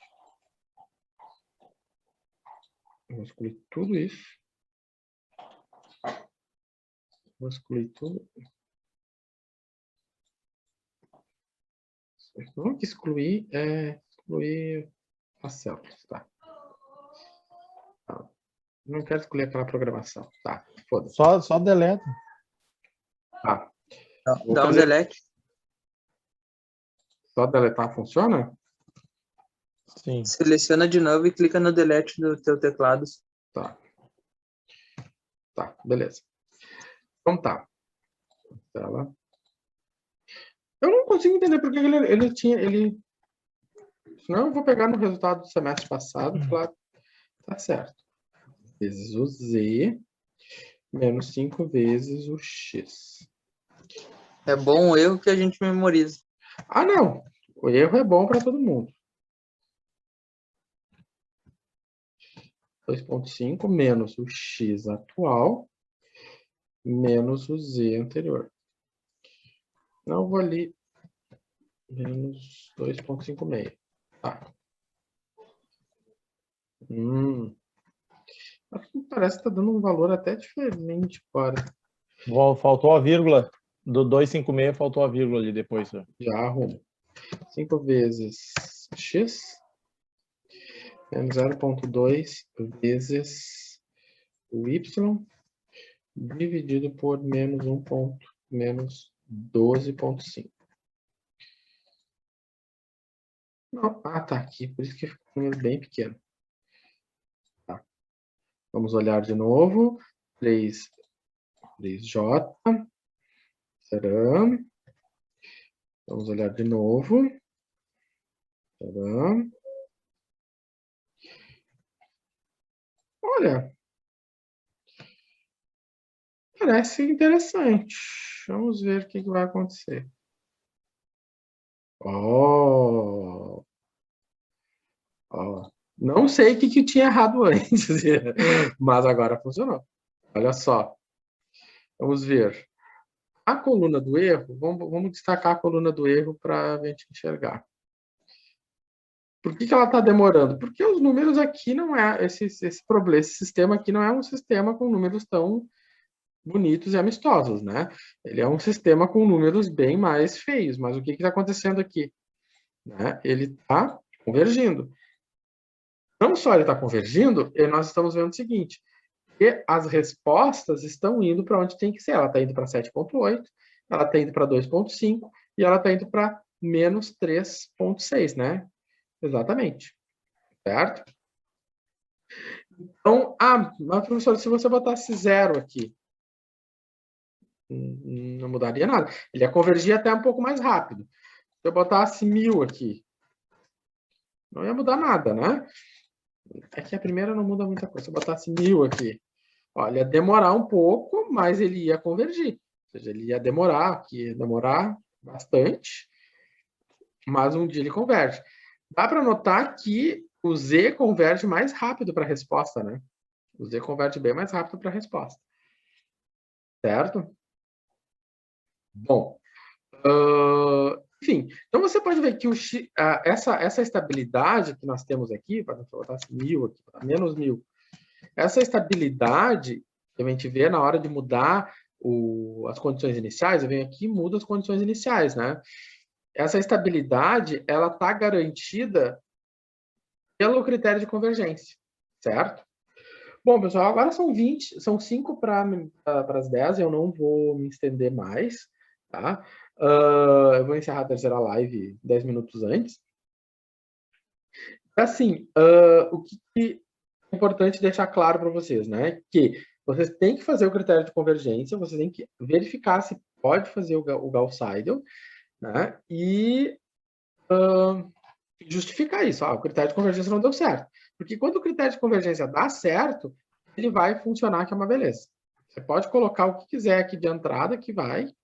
Vou excluir tudo isso. Vou excluir tudo. Não que excluir é excluir as células, tá? Não quero excluir aquela programação. Tá, foda-se. Só deleta. Tá. Dá um delete. Só deletar funciona? Sim. Seleciona de novo e clica no delete do teu teclado. Tá. Tá, beleza. Então tá. Tela. Eu não consigo entender porque ele tinha. Senão eu vou pegar no resultado do semestre passado e falar, tá certo. Vezes o Z menos 5 vezes o X. É bom o erro que a gente memoriza. Ah, não. O erro é bom para todo mundo. 2,5 menos o X atual menos o Z anterior. Não, eu vou ali. Menos 2,56. Tá. Parece que está dando um valor até diferente agora. Faltou a vírgula. Do 256 faltou a vírgula ali depois, senhor. Já arrumo. 5 vezes x menos 0,2 vezes o y dividido por menos 1 ponto, menos 12,5. Não, tá aqui, por isso que ficou um número bem pequeno. Tá. Vamos olhar de novo. 3J. Tcharam. Vamos olhar de novo. Tcharam. Olha, parece interessante. Vamos ver o que vai acontecer. Não sei o que tinha errado antes, mas agora funcionou. Olha só. Vamos ver. A coluna do erro, vamos destacar a coluna do erro para a gente enxergar. Por que ela está demorando? Porque os números aqui não é esse problema, esse sistema aqui não é um sistema com números tão bonitos e amistosos, né? Ele é um sistema com números bem mais feios. Mas o que está acontecendo aqui? Né? Ele está convergindo. Não só ele está convergindo, nós estamos vendo o seguinte, que as respostas estão indo para onde tem que ser. Ela está indo para 7,8, ela está indo para 2,5 e ela está indo para menos 3,6, né? Exatamente. Certo? Então, mas professor, se você botasse 0 aqui, não mudaria nada. Ele ia convergir até um pouco mais rápido. Se eu botasse 1000 aqui, não ia mudar nada, né? É que a primeira não muda muita coisa. Se eu botasse 1000 aqui, Olha, ia demorar um pouco, mas ele ia convergir. Ou seja, ele ia demorar, que ia demorar bastante, mas um dia ele converge. Dá para notar que o Z converge mais rápido para a resposta, né? O Z converge bem mais rápido para a resposta. Certo? Bom, enfim, então você pode ver que essa estabilidade que nós temos aqui, para botar 1000 aqui, menos 1000, essa estabilidade que a gente vê na hora de mudar as condições iniciais, eu venho aqui e mudo as condições iniciais, né? Essa estabilidade, ela está garantida pelo critério de convergência, certo? Bom, pessoal, agora são 5 para as 10, eu não vou me estender mais, tá? Eu vou encerrar a terceira live 10 minutos antes. Assim, o que é importante deixar claro para vocês, né? Que vocês têm que fazer o critério de convergência, vocês têm que verificar se pode fazer o Gauss-Seidel, né? E justificar isso. O critério de convergência não deu certo. Porque quando o critério de convergência dá certo, ele vai funcionar, que é uma beleza. Você pode colocar o que quiser aqui de entrada, que vai.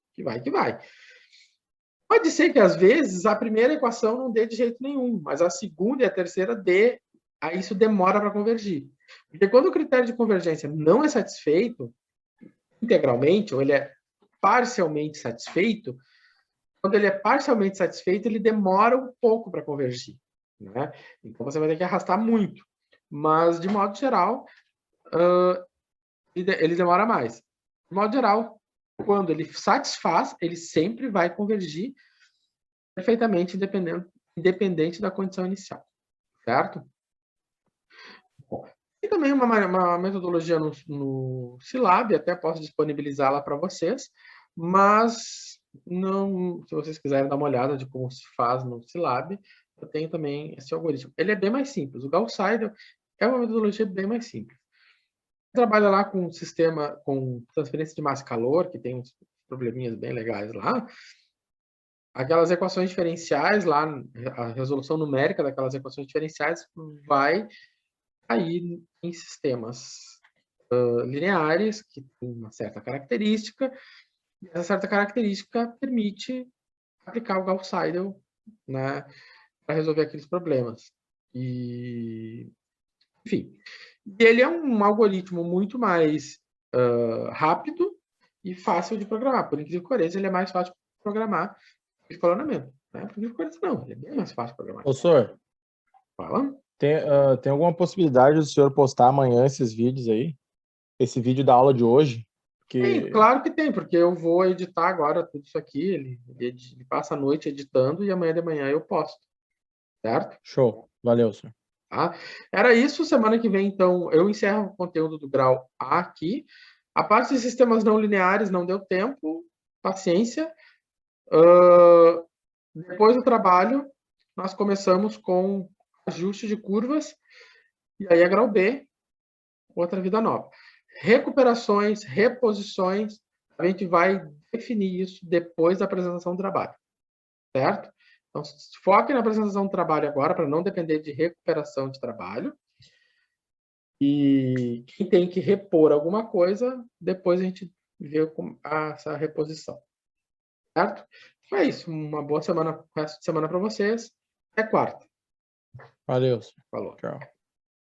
Pode ser que, às vezes, a primeira equação não dê de jeito nenhum, mas a segunda e a terceira dê, aí isso demora para convergir. Porque quando o critério de convergência não é satisfeito integralmente, ou ele é parcialmente satisfeito, quando ele é parcialmente satisfeito, ele demora um pouco para convergir, né? Então, você vai ter que arrastar muito. Mas, de modo geral, ele demora mais. De modo geral, quando ele satisfaz, ele sempre vai convergir perfeitamente, independente da condição inicial, certo? Bom, tem também uma metodologia no Scilab, até posso disponibilizá-la para vocês, mas não, se vocês quiserem dar uma olhada de como se faz no Scilab, eu tenho também esse algoritmo. Ele é bem mais simples. O Gauss-Seidel é uma metodologia bem mais simples. Trabalha lá com um sistema com transferência de massa e calor, que tem uns probleminhas bem legais lá. Aquelas equações diferenciais lá, a resolução numérica daquelas equações diferenciais vai cair em sistemas lineares, que tem uma certa característica, e essa certa característica permite aplicar o Gauss-Seidel, né, para resolver aqueles problemas. Enfim, ele é um algoritmo muito mais rápido e fácil de programar. Por incrível que pareça, ele é mais fácil de programar que escalonamento. Né? Por incrível que pareça, não. Ele é bem mais fácil de programar. Professor, Fala. tem alguma possibilidade do senhor postar amanhã esses vídeos aí? Esse vídeo da aula de hoje? Tem, claro que tem, porque eu vou editar agora tudo isso aqui. Ele passa a noite editando e amanhã de manhã eu posto. Certo? Show. Valeu, senhor. Tá? Era isso. Semana que vem, então, eu encerro o conteúdo do grau A aqui. A parte de sistemas não lineares não deu tempo. Paciência. Depois do trabalho, nós começamos com ajuste de curvas. E aí é grau B, outra vida nova. Recuperações, reposições, a gente vai definir isso depois da apresentação do trabalho. Certo? Então, foque na apresentação do trabalho agora, para não depender de recuperação de trabalho. E quem tem que repor alguma coisa, depois a gente vê essa reposição. Certo? Então é isso. Uma boa semana, resto de semana para vocês. Até quarta. Valeu, senhor. Falou. Tchau.